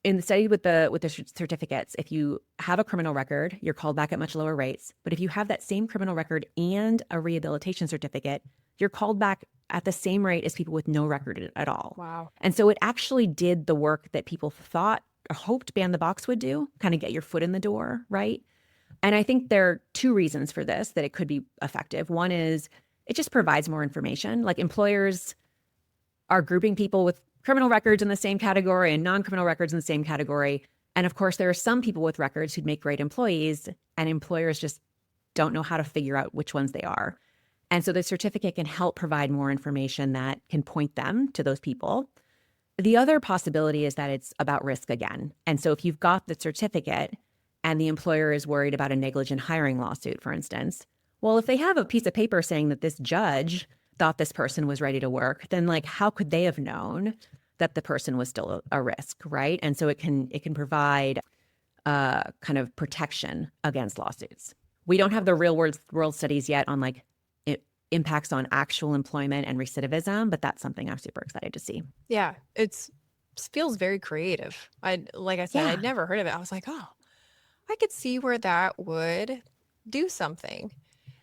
In the study with the certificates, if you have a criminal record, you're called back at much lower rates. But if you have that same criminal record and a rehabilitation certificate, you're called back at the same rate as people with no record at all. Wow. And so it actually did the work that people thought or hoped Ban the Box would do, kind of get your foot in the door, right? And I think there are two reasons for this, that it could be effective. One is it just provides more information. Like, employers are grouping people with criminal records in the same category and non-criminal records in the same category. And of course, there are some people with records who'd make great employees, and employers just don't know how to figure out which ones they are. And so the certificate can help provide more information that can point them to those people. The other possibility is that it's about risk again. And so if you've got the certificate and the employer is worried about a negligent hiring lawsuit, for instance, well, if they have a piece of paper saying that this judge thought this person was ready to work, then how could they have known that the person was still a risk, right? And so it can provide kind of protection against lawsuits. We don't have the real world studies yet on impacts on actual employment and recidivism, but that's something I'm super excited to see. Yeah, it feels very creative. Like I said, I'd never heard of it. I was like, oh, I could see where that would do something.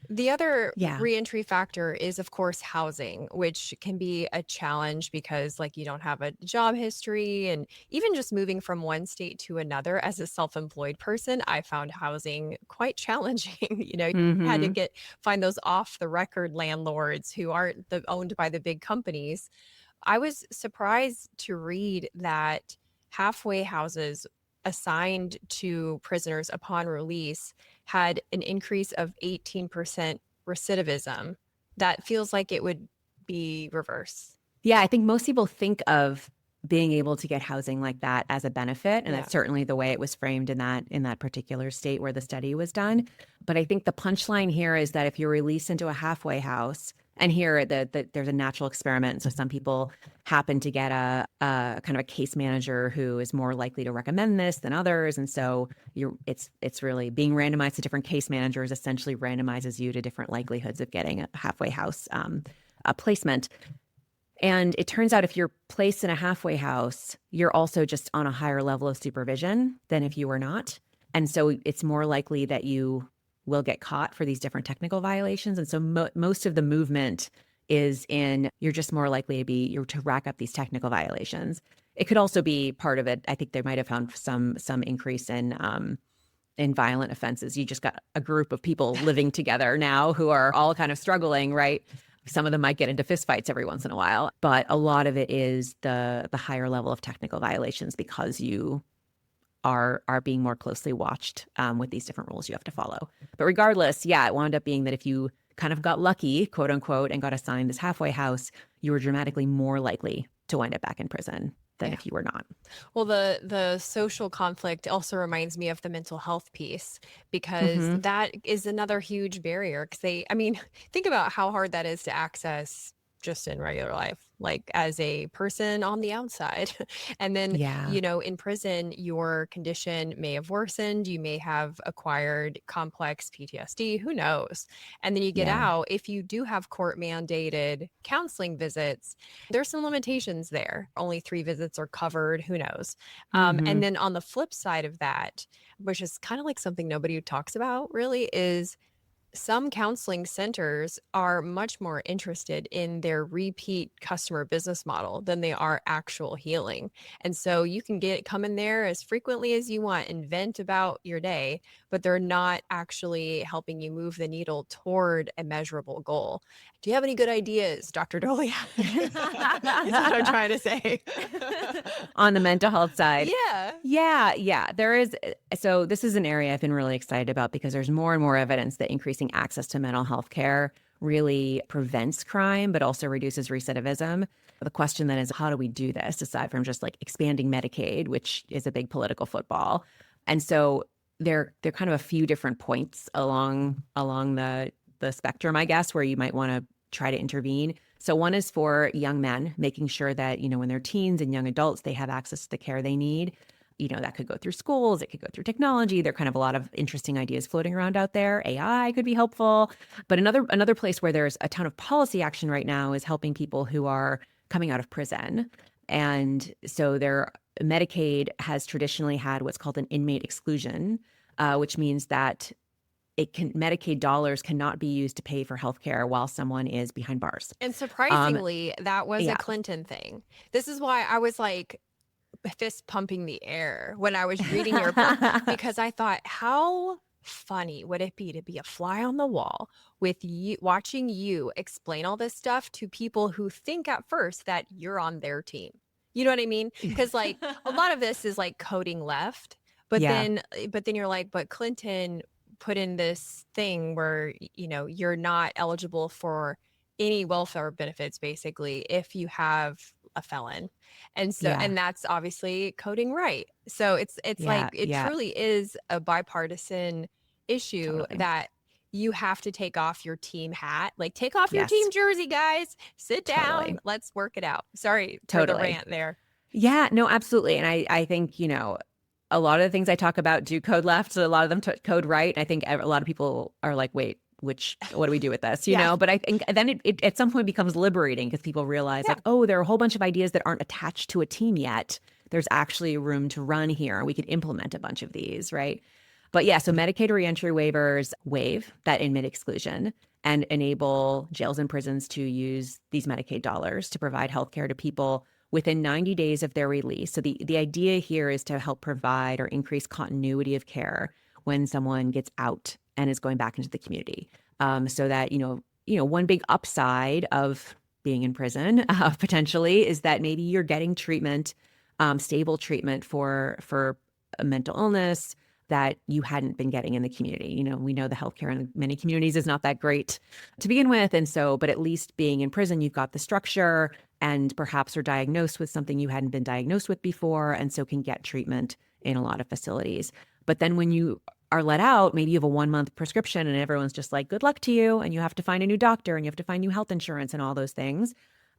The other reentry factor is, of course, housing, which can be a challenge because you don't have a job history, and even just moving from one state to another as a self-employed person, I found housing quite challenging. You had to find those off the record landlords who aren't owned by the big companies. I was surprised to read that halfway houses assigned to prisoners upon release had an increase of 18% recidivism. That feels like it would be reverse. Yeah, I think most people think of being able to get housing like that as a benefit, and that's certainly the way it was framed in that particular state where the study was done. But I think the punchline here is that if you're released into a halfway house, and here there's a natural experiment. So some people happen to get a kind of a case manager who is more likely to recommend this than others. And so it's really being randomized to different case managers essentially randomizes you to different likelihoods of getting a halfway house placement. And it turns out if you're placed in a halfway house, you're also just on a higher level of supervision than if you were not. And so it's more likely that you will get caught for these different technical violations. And so most of the movement is you're just more likely to rack up these technical violations. It could also be part of it. I think they might have found some increase in violent offenses. You just got a group of people living together now who are all kind of struggling, right? Some of them might get into fistfights every once in a while, but a lot of it is the higher level of technical violations because you are being more closely watched with these different rules you have to follow. But regardless, it wound up being that if you kind of got lucky, quote unquote, and got assigned this halfway house, you were dramatically more likely to wind up back in prison than if you were not. Well, the social conflict also reminds me of the mental health piece, because that is another huge barrier. Because think about how hard that is to access just in regular life. like as a person on the outside. And then, in prison, your condition may have worsened. You may have acquired complex PTSD, who knows? And then you get out. If you do have court mandated counseling visits, there's some limitations there. Only 3 visits are covered, who knows? And then on the flip side of that, which is kind of like something nobody talks about really, is some counseling centers are much more interested in their repeat customer business model than they are actual healing. And so you can come in there as frequently as you want and vent about your day, but they're not actually helping you move the needle toward a measurable goal. Do you have any good ideas, Dr. Doleac? That's what I'm trying to say. On the mental health side. Yeah. There is. So this is an area I've been really excited about because there's more and more evidence that increasing access to mental health care really prevents crime, but also reduces recidivism. The question then is, how do we do this aside from just like expanding Medicaid, which is a big political football? And so there are kind of a few different points along the spectrum, I guess, where you might want to try to intervene. So one is for young men, making sure that, when they're teens and young adults, they have access to the care they need. That could go through schools, it could go through technology. There are kind of a lot of interesting ideas floating around out there. AI could be helpful. But another place where there's a ton of policy action right now is helping people who are coming out of prison. And so Medicaid has traditionally had what's called an inmate exclusion, which means that Medicaid dollars cannot be used to pay for healthcare while someone is behind bars. And surprisingly, that was a Clinton thing. This is why I was like fist pumping the air when I was reading your book, because I thought, how funny would it be to be a fly on the wall with you, watching you explain all this stuff to people who think at first that you're on their team. You know what I mean? Because like a lot of this is like coding left, but then you're like, but Clinton put in this thing where, you're not eligible for any welfare benefits basically if you have a felon. And so, and that's obviously coding right. So it's like, it truly is a bipartisan issue that you have to take off your team hat, like take off your team jersey, guys, sit down, let's work it out. Sorry for the rant there. Yeah, no, absolutely. And I think, a lot of the things I talk about do code left. So a lot of them code right. I think a lot of people are like, wait, what do we do with this? You know, but I think then it at some point becomes liberating because people realize like, oh, there are a whole bunch of ideas that aren't attached to a team yet. There's actually room to run here. We could implement a bunch of these, right? But so Medicaid reentry waivers waive that inmate exclusion and enable jails and prisons to use these Medicaid dollars to provide healthcare to people within 90 days of their release. So the idea here is to help provide or increase continuity of care when someone gets out and is going back into the community. So that, one big upside of being in prison potentially is that maybe you're getting treatment, stable treatment for a mental illness that you hadn't been getting in the community. We know the healthcare in many communities is not that great to begin with. And so, but at least being in prison, you've got the structure and perhaps are diagnosed with something you hadn't been diagnosed with before, and so can get treatment in a lot of facilities. But then when you are let out, maybe you have a 1-month prescription and everyone's just like, good luck to you. And you have to find a new doctor and you have to find new health insurance and all those things.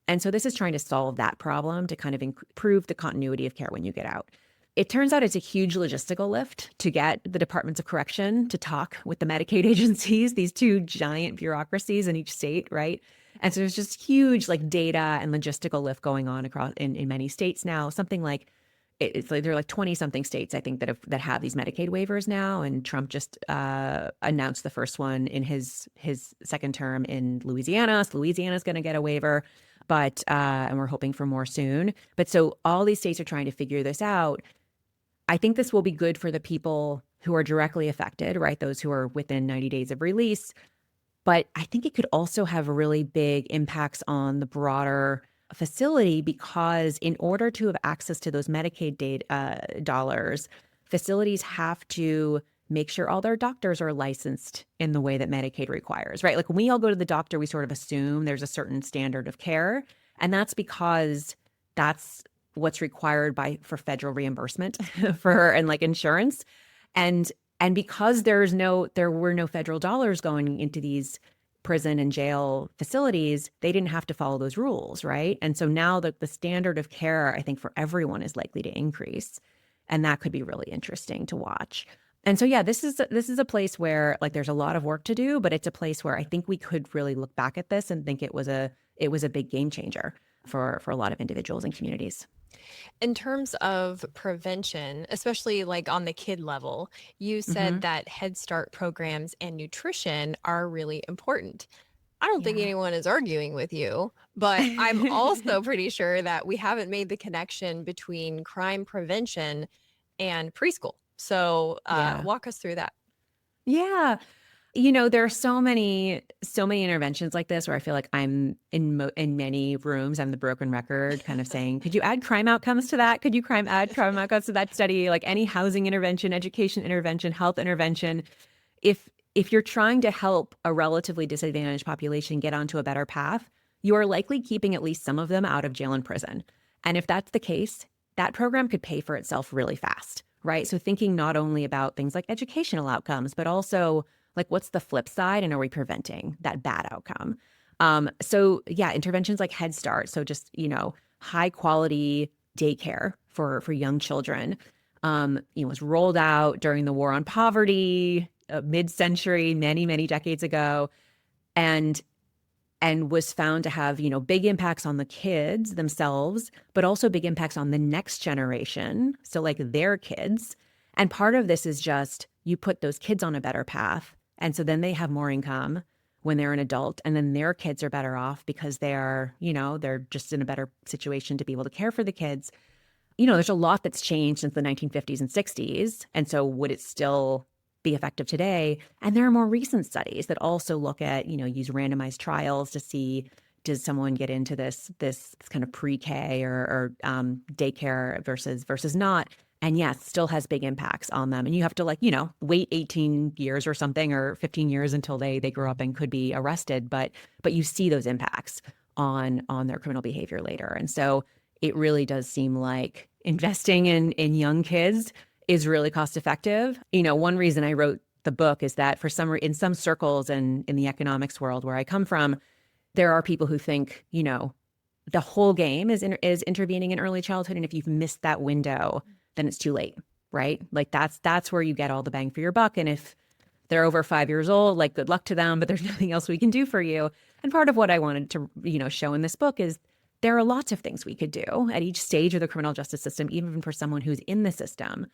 And so this is trying to solve that problem to kind of improve the continuity of care when you get out. It turns out it's a huge logistical lift to get the Departments of Correction to talk with the Medicaid agencies, these two giant bureaucracies in each state, right? And so there's just huge like data and logistical lift going on across in many states now. Something like it's like there are like 20 something states I think that have these Medicaid waivers now, and Trump just announced the first one in his second term in Louisiana. So Louisiana's going to get a waiver, but and we're hoping for more soon. But so all these states are trying to figure this out. I think this will be good for the people who are directly affected, right? Those who are within 90 days of release. But I think it could also have really big impacts on the broader facility, because in order to have access to those Medicaid dollars, facilities have to make sure all their doctors are licensed in the way that Medicaid requires, right? Like when we all go to the doctor, we sort of assume there's a certain standard of care. And that's because that's what's required for federal reimbursement and like insurance. And because there were no federal dollars going into these prison and jail facilities, they didn't have to follow those rules, right? And so now the standard of care, I think, for everyone is likely to increase. And that could be really interesting to watch. And so, yeah, this is a place where like there's a lot of work to do, but it's a place where I think we could really look back at this and think it was a big game changer for a lot of individuals and communities. In terms of prevention, especially like on the kid level, you said that Head Start programs and nutrition are really important. I don't think anyone is arguing with you, but I'm also pretty sure that we haven't made the connection between crime prevention and preschool. So walk us through that. Yeah. There are so many interventions like this where I feel like I'm in many rooms. I'm the broken record kind of saying, could you add crime outcomes to that? Could you add crime outcomes to that study? Like any housing intervention, education intervention, health intervention. If you're trying to help a relatively disadvantaged population get onto a better path, you are likely keeping at least some of them out of jail and prison. And if that's the case, that program could pay for itself really fast, right? So thinking not only about things like educational outcomes, but also like what's the flip side and are we preventing that bad outcome? So yeah, interventions like Head Start. So just, high quality daycare for young children, was rolled out during the War on Poverty, mid-century, many, many decades ago, and was found to have, big impacts on the kids themselves, but also big impacts on the next generation. So like their kids. And part of this is just you put those kids on a better path. And so then they have more income when they're an adult, and then their kids are better off because they are, they're just in a better situation to be able to care for the kids. There's a lot that's changed since the 1950s and 60s. And so would it still be effective today? And there are more recent studies that also look at, use randomized trials to see, does someone get into this kind of pre-K or daycare versus not? And yes, still has big impacts on them. And you have to wait 18 years or something or 15 years until they grow up and could be arrested. But you see those impacts on their criminal behavior later. And so it really does seem like investing in young kids is really cost effective. One reason I wrote the book is that in some circles and in the economics world where I come from, there are people who think, the whole game is intervening in early childhood. And if you've missed that window, then it's too late, right? Like that's where you get all the bang for your buck. And if they're over 5 years old, like good luck to them, but there's nothing else we can do for you. And part of what I wanted to, show in this book is there are lots of things we could do at each stage of the criminal justice system, even for someone who's in the system.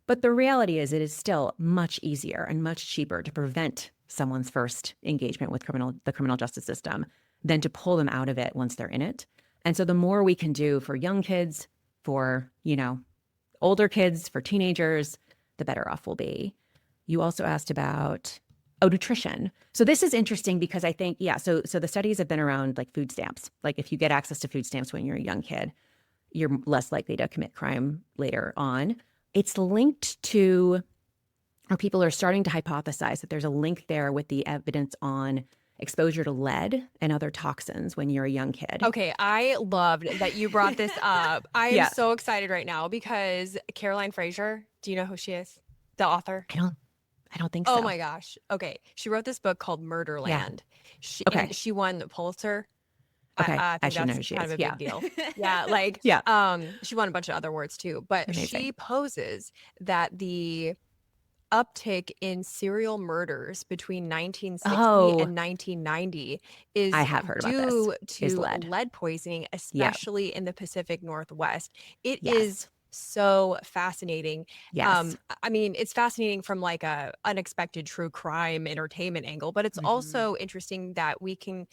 But the reality is it is still much easier and much cheaper to prevent someone's first engagement with the criminal justice system than to pull them out of it once they're in it. And so the more we can do for young kids, for, older kids, for teenagers, the better off we'll be. You also asked about, nutrition. So this is interesting because I think, so the studies have been around like food stamps. Like if you get access to food stamps when you're a young kid, you're less likely to commit crime later on. It's linked to, or people are starting to hypothesize that there's a link there with the evidence on exposure to lead and other toxins when you're a young kid. Okay, I loved that you brought this up. I am so excited right now because Caroline Fraser, do you know who she is? The author? I don't think so. Oh my gosh. Okay. She wrote this book called Murderland. And she won the Pulitzer. Okay, I think should know who that's she kind is. of a big deal. She won a bunch of other awards too. But Amazing. She poses that the uptick in serial murders between 1960 and 1990 is I have heard about due this. to lead poisoning, especially in the Pacific Northwest. It is so fascinating. Yes. I mean, it's fascinating from like a unexpected true crime entertainment angle, but it's also interesting that we can,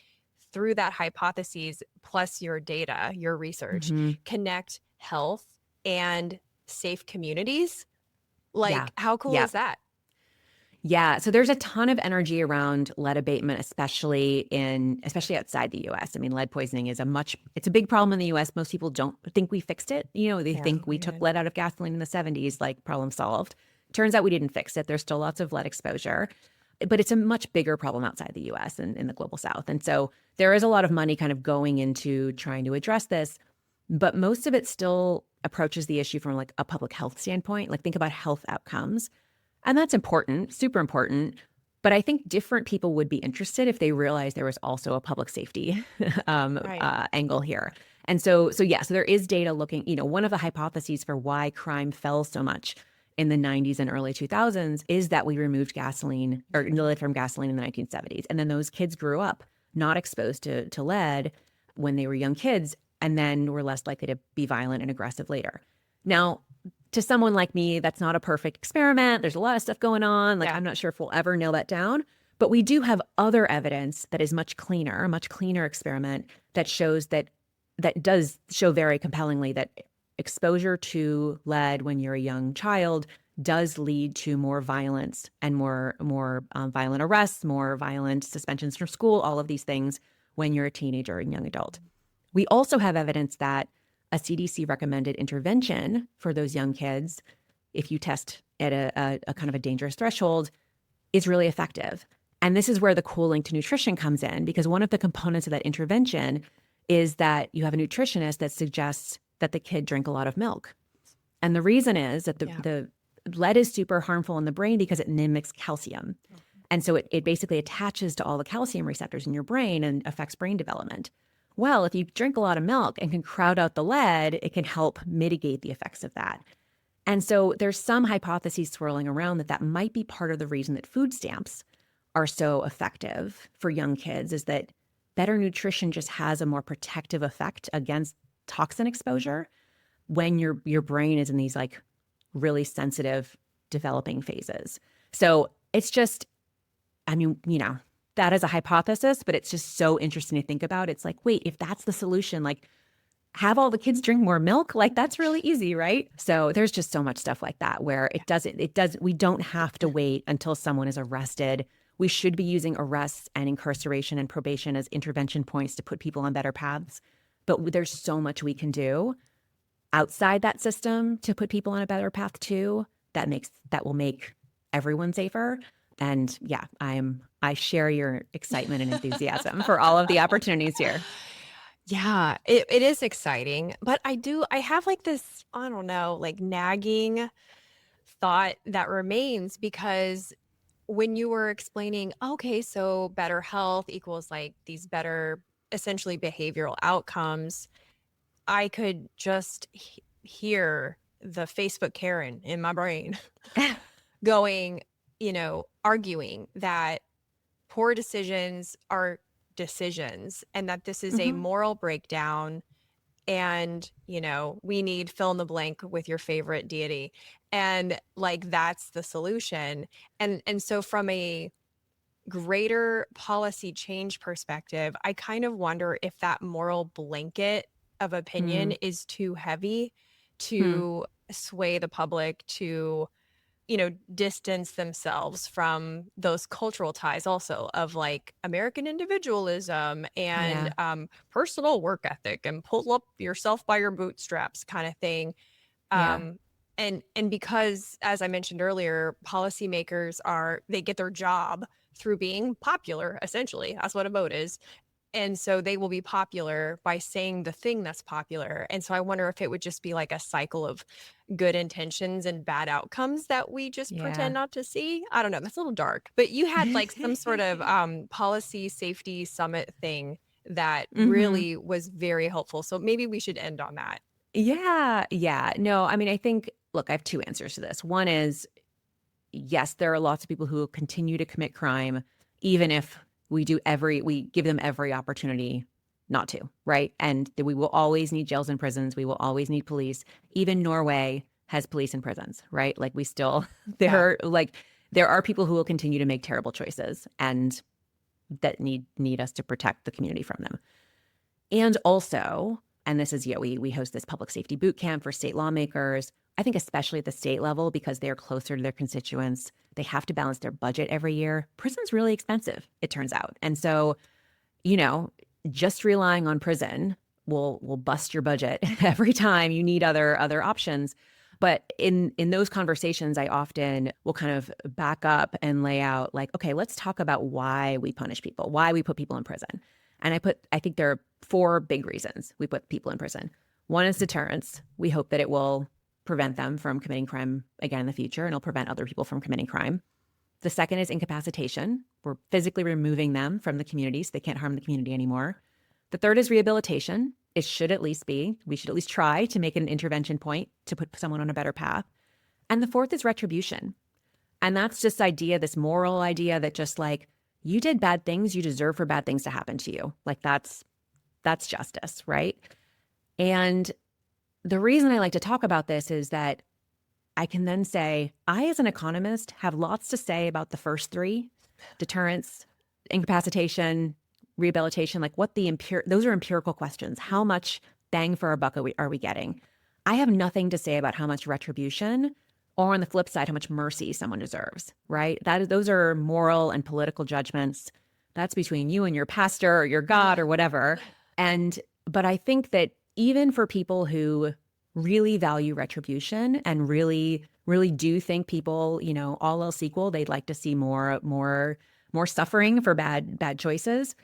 through that hypotheses plus your data, your research, connect health and safe communities. Like, how cool is that? Yeah. So there's a ton of energy around lead abatement, especially outside the US. I mean, lead poisoning is it's a big problem in the US. Most people don't think we fixed it. They think we took lead out of gasoline in the 70s, like problem solved. Turns out we didn't fix it. There's still lots of lead exposure, but it's a much bigger problem outside the US and in the global South. And so there is a lot of money kind of going into trying to address this, but most of it still approaches the issue from like a public health standpoint. Like think about health outcomes. And that's important, super important. But I think different people would be interested if they realized there was also a public safety angle here. And so there is data looking, one of the hypotheses for why crime fell so much in the 90s and early 2000s is that we removed gasoline or lead from gasoline in the 1970s. And then those kids grew up not exposed to lead when they were young kids, and then were less likely to be violent and aggressive later. Now, to someone like me, that's not a perfect experiment. There's a lot of stuff going on. I'm not sure if we'll ever nail that down. But we do have other evidence that is much cleaner experiment that shows that does show very compellingly that exposure to lead when you're a young child does lead to more violence and more violent arrests, more violent suspensions from school, all of these things when you're a teenager and young adult. We also have evidence that a CDC recommended intervention for those young kids, if you test at a kind of a dangerous threshold, is really effective. And this is where the cool link to nutrition comes in, because one of the components of that intervention is that you have a nutritionist that suggests that the kid drink a lot of milk. And the reason is that the lead is super harmful in the brain because it mimics calcium. And so it basically attaches to all the calcium receptors in your brain and affects brain development. Well, if you drink a lot of milk and can crowd out the lead, it can help mitigate the effects of that. And so there's some hypotheses swirling around that might be part of the reason that food stamps are so effective for young kids, is that better nutrition just has a more protective effect against toxin exposure when your brain is in these really sensitive developing phases. So it's just, that is a hypothesis, but it's just so interesting to think about. It's wait, if that's the solution, have all the kids drink more milk? That's really easy, right? So there's just so much stuff like that where we don't have to wait until someone is arrested. We should be using arrests and incarceration and probation as intervention points to put people on better paths. But there's so much we can do outside that system to put people on a better path too, that will make everyone safer. And yeah, I share your excitement and enthusiasm for all of the opportunities here. Yeah, it is exciting. But I have this, I don't know, nagging thought that remains, because when you were explaining, okay, so better health equals these better, essentially behavioral outcomes, I could just hear the Facebook Karen in my brain going, arguing that poor decisions are decisions and that this is a moral breakdown, and we need fill in the blank with your favorite deity, and that's the solution. And so from a greater policy change perspective, I kind of wonder if that moral blanket of opinion is too heavy to sway the public to distance themselves from those cultural ties also of American individualism and personal work ethic and pull up yourself by your bootstraps kind of thing. And because, as I mentioned earlier, policymakers they get their job through being popular, essentially. That's what a vote is. And so they will be popular by saying the thing that's popular. And so I wonder if it would just be a cycle of good intentions and bad outcomes that we just pretend not to see. I don't know. That's a little dark. But you had some sort of policy safety summit thing that really was very helpful. So maybe we should end on that. Yeah. No, I think, look, I have two answers to this. One is, yes, there are lots of people who will continue to commit crime, even if we give them every opportunity not to, right? And we will always need jails and prisons. We will always need police. Even Norway has police and prisons, right? There are people who will continue to make terrible choices and that need us to protect the community from them. And also, and this is, we host this public safety boot camp for state lawmakers. I think especially at the state level, because they're closer to their constituents, they have to balance their budget every year. Prison's really expensive, it turns out. And so, just relying on prison will bust your budget every time. You need other options. But in those conversations, I often will kind of back up and lay out okay, let's talk about why we punish people, why we put people in prison. And I think there are 4 big reasons we put people in prison. One is deterrence. We hope that it will prevent them from committing crime again in the future, and it'll prevent other people from committing crime. The second is incapacitation. We're physically removing them from the community so they can't harm the community anymore. The third is rehabilitation. We should at least try to make it an intervention point to put someone on a better path. And the fourth is retribution. And that's just this moral idea that just like, you did bad things, you deserve for bad things to happen to you. Like that's justice, right? And the reason I like to talk about this is that I can then say, I as an economist have lots to say about the first three: deterrence, incapacitation, rehabilitation. Like those are empirical questions. How much bang for our buck are we getting? I have nothing to say about how much retribution, or on the flip side, how much mercy someone deserves, right? Those are moral and political judgments. That's between you and your pastor or your God or whatever. But I think that even for people who really value retribution and really, really do think people, all else equal, they'd like to see more suffering for bad choices.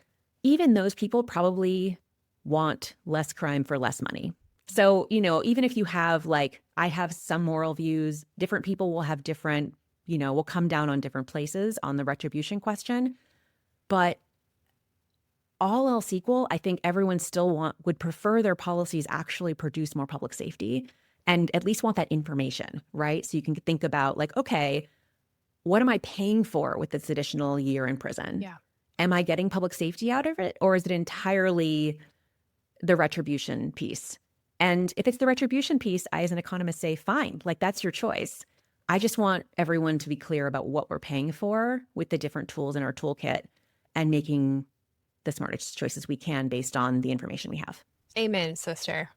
Even those people probably want less crime for less money. So, even if you have I have some moral views, different people will have different, will come down on different places on the retribution question. But all else equal, I think everyone still would prefer their policies actually produce more public safety and at least want that information, right? So you can think about okay, what am I paying for with this additional year in prison? Yeah. Am I getting public safety out of it? Or is it entirely the retribution piece? And if it's the retribution piece, I as an economist say, fine, that's your choice. I just want everyone to be clear about what we're paying for with the different tools in our toolkit and making the smartest choices we can based on the information we have. Amen, sister.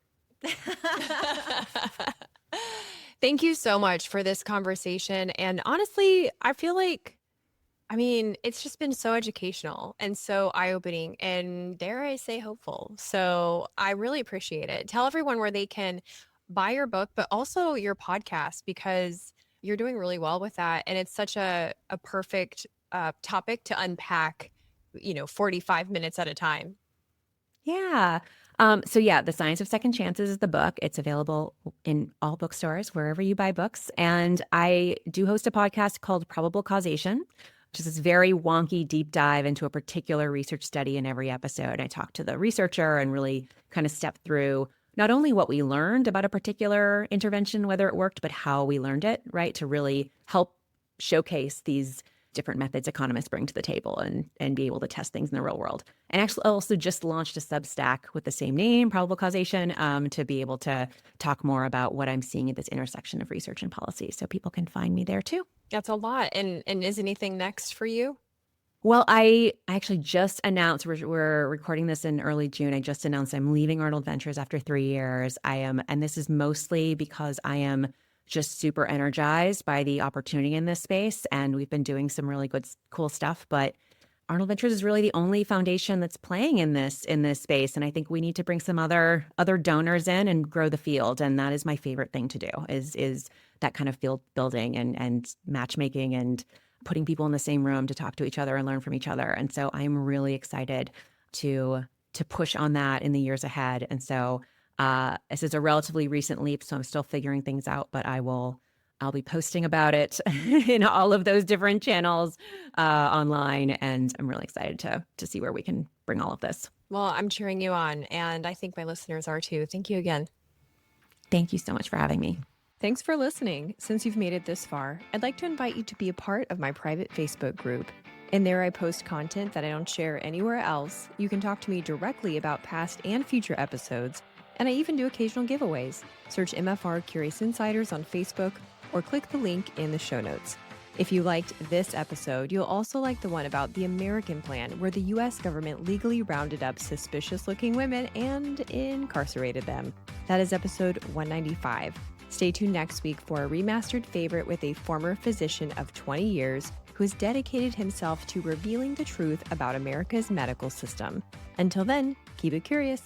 Thank you so much for this conversation. And honestly, I feel it's just been so educational and so eye-opening and, dare I say, hopeful. So I really appreciate it. Tell everyone where they can buy your book, but also your podcast, because you're doing really well with that. And it's such a perfect topic to unpack 45 minutes at a time. Yeah. The Science of Second Chances is the book. It's available in all bookstores, wherever you buy books. And I do host a podcast called Probable Causation, which is this very wonky deep dive into a particular research study in every episode. I talk to the researcher and really kind of step through not only what we learned about a particular intervention, whether it worked, but how we learned it, right? To really help showcase these different methods economists bring to the table and be able to test things in the real world. And actually also just launched a Substack with the same name, Probable Causation, to be able to talk more about what I'm seeing at this intersection of research and policy. So people can find me there too. That's a lot. And is anything next for you? Well, I actually just announced, we're recording this in early June. I just announced I'm leaving Arnold Ventures after 3 years. And this is mostly because I am just super energized by the opportunity in this space. And we've been doing some really good, cool stuff. But Arnold Ventures is really the only foundation that's playing in this space. And I think we need to bring some other donors in and grow the field. And that is my favorite thing to do is that kind of field building and matchmaking and putting people in the same room to talk to each other and learn from each other. And so I'm really excited to push on that in the years ahead. And so this is a relatively recent leap, so I'm still figuring things out, but I'll be posting about it in all of those different channels online. And I'm really excited to see where we can bring all of this. Well, I'm cheering you on, and I think my listeners are too. Thank you again. Thank you so much for having me. Thanks for listening. Since you've made it this far, I'd like to invite you to be a part of my private Facebook group. In there, I post content that I don't share anywhere else. You can talk to me directly about past and future episodes, and I even do occasional giveaways. Search MFR Curious Insiders on Facebook or click the link in the show notes. If you liked this episode, you'll also like the one about the American plan, where the U.S. government legally rounded up suspicious-looking women and incarcerated them. That is episode 195. Stay tuned next week for a remastered favorite with a former physician of 20 years who has dedicated himself to revealing the truth about America's medical system. Until then, keep it curious.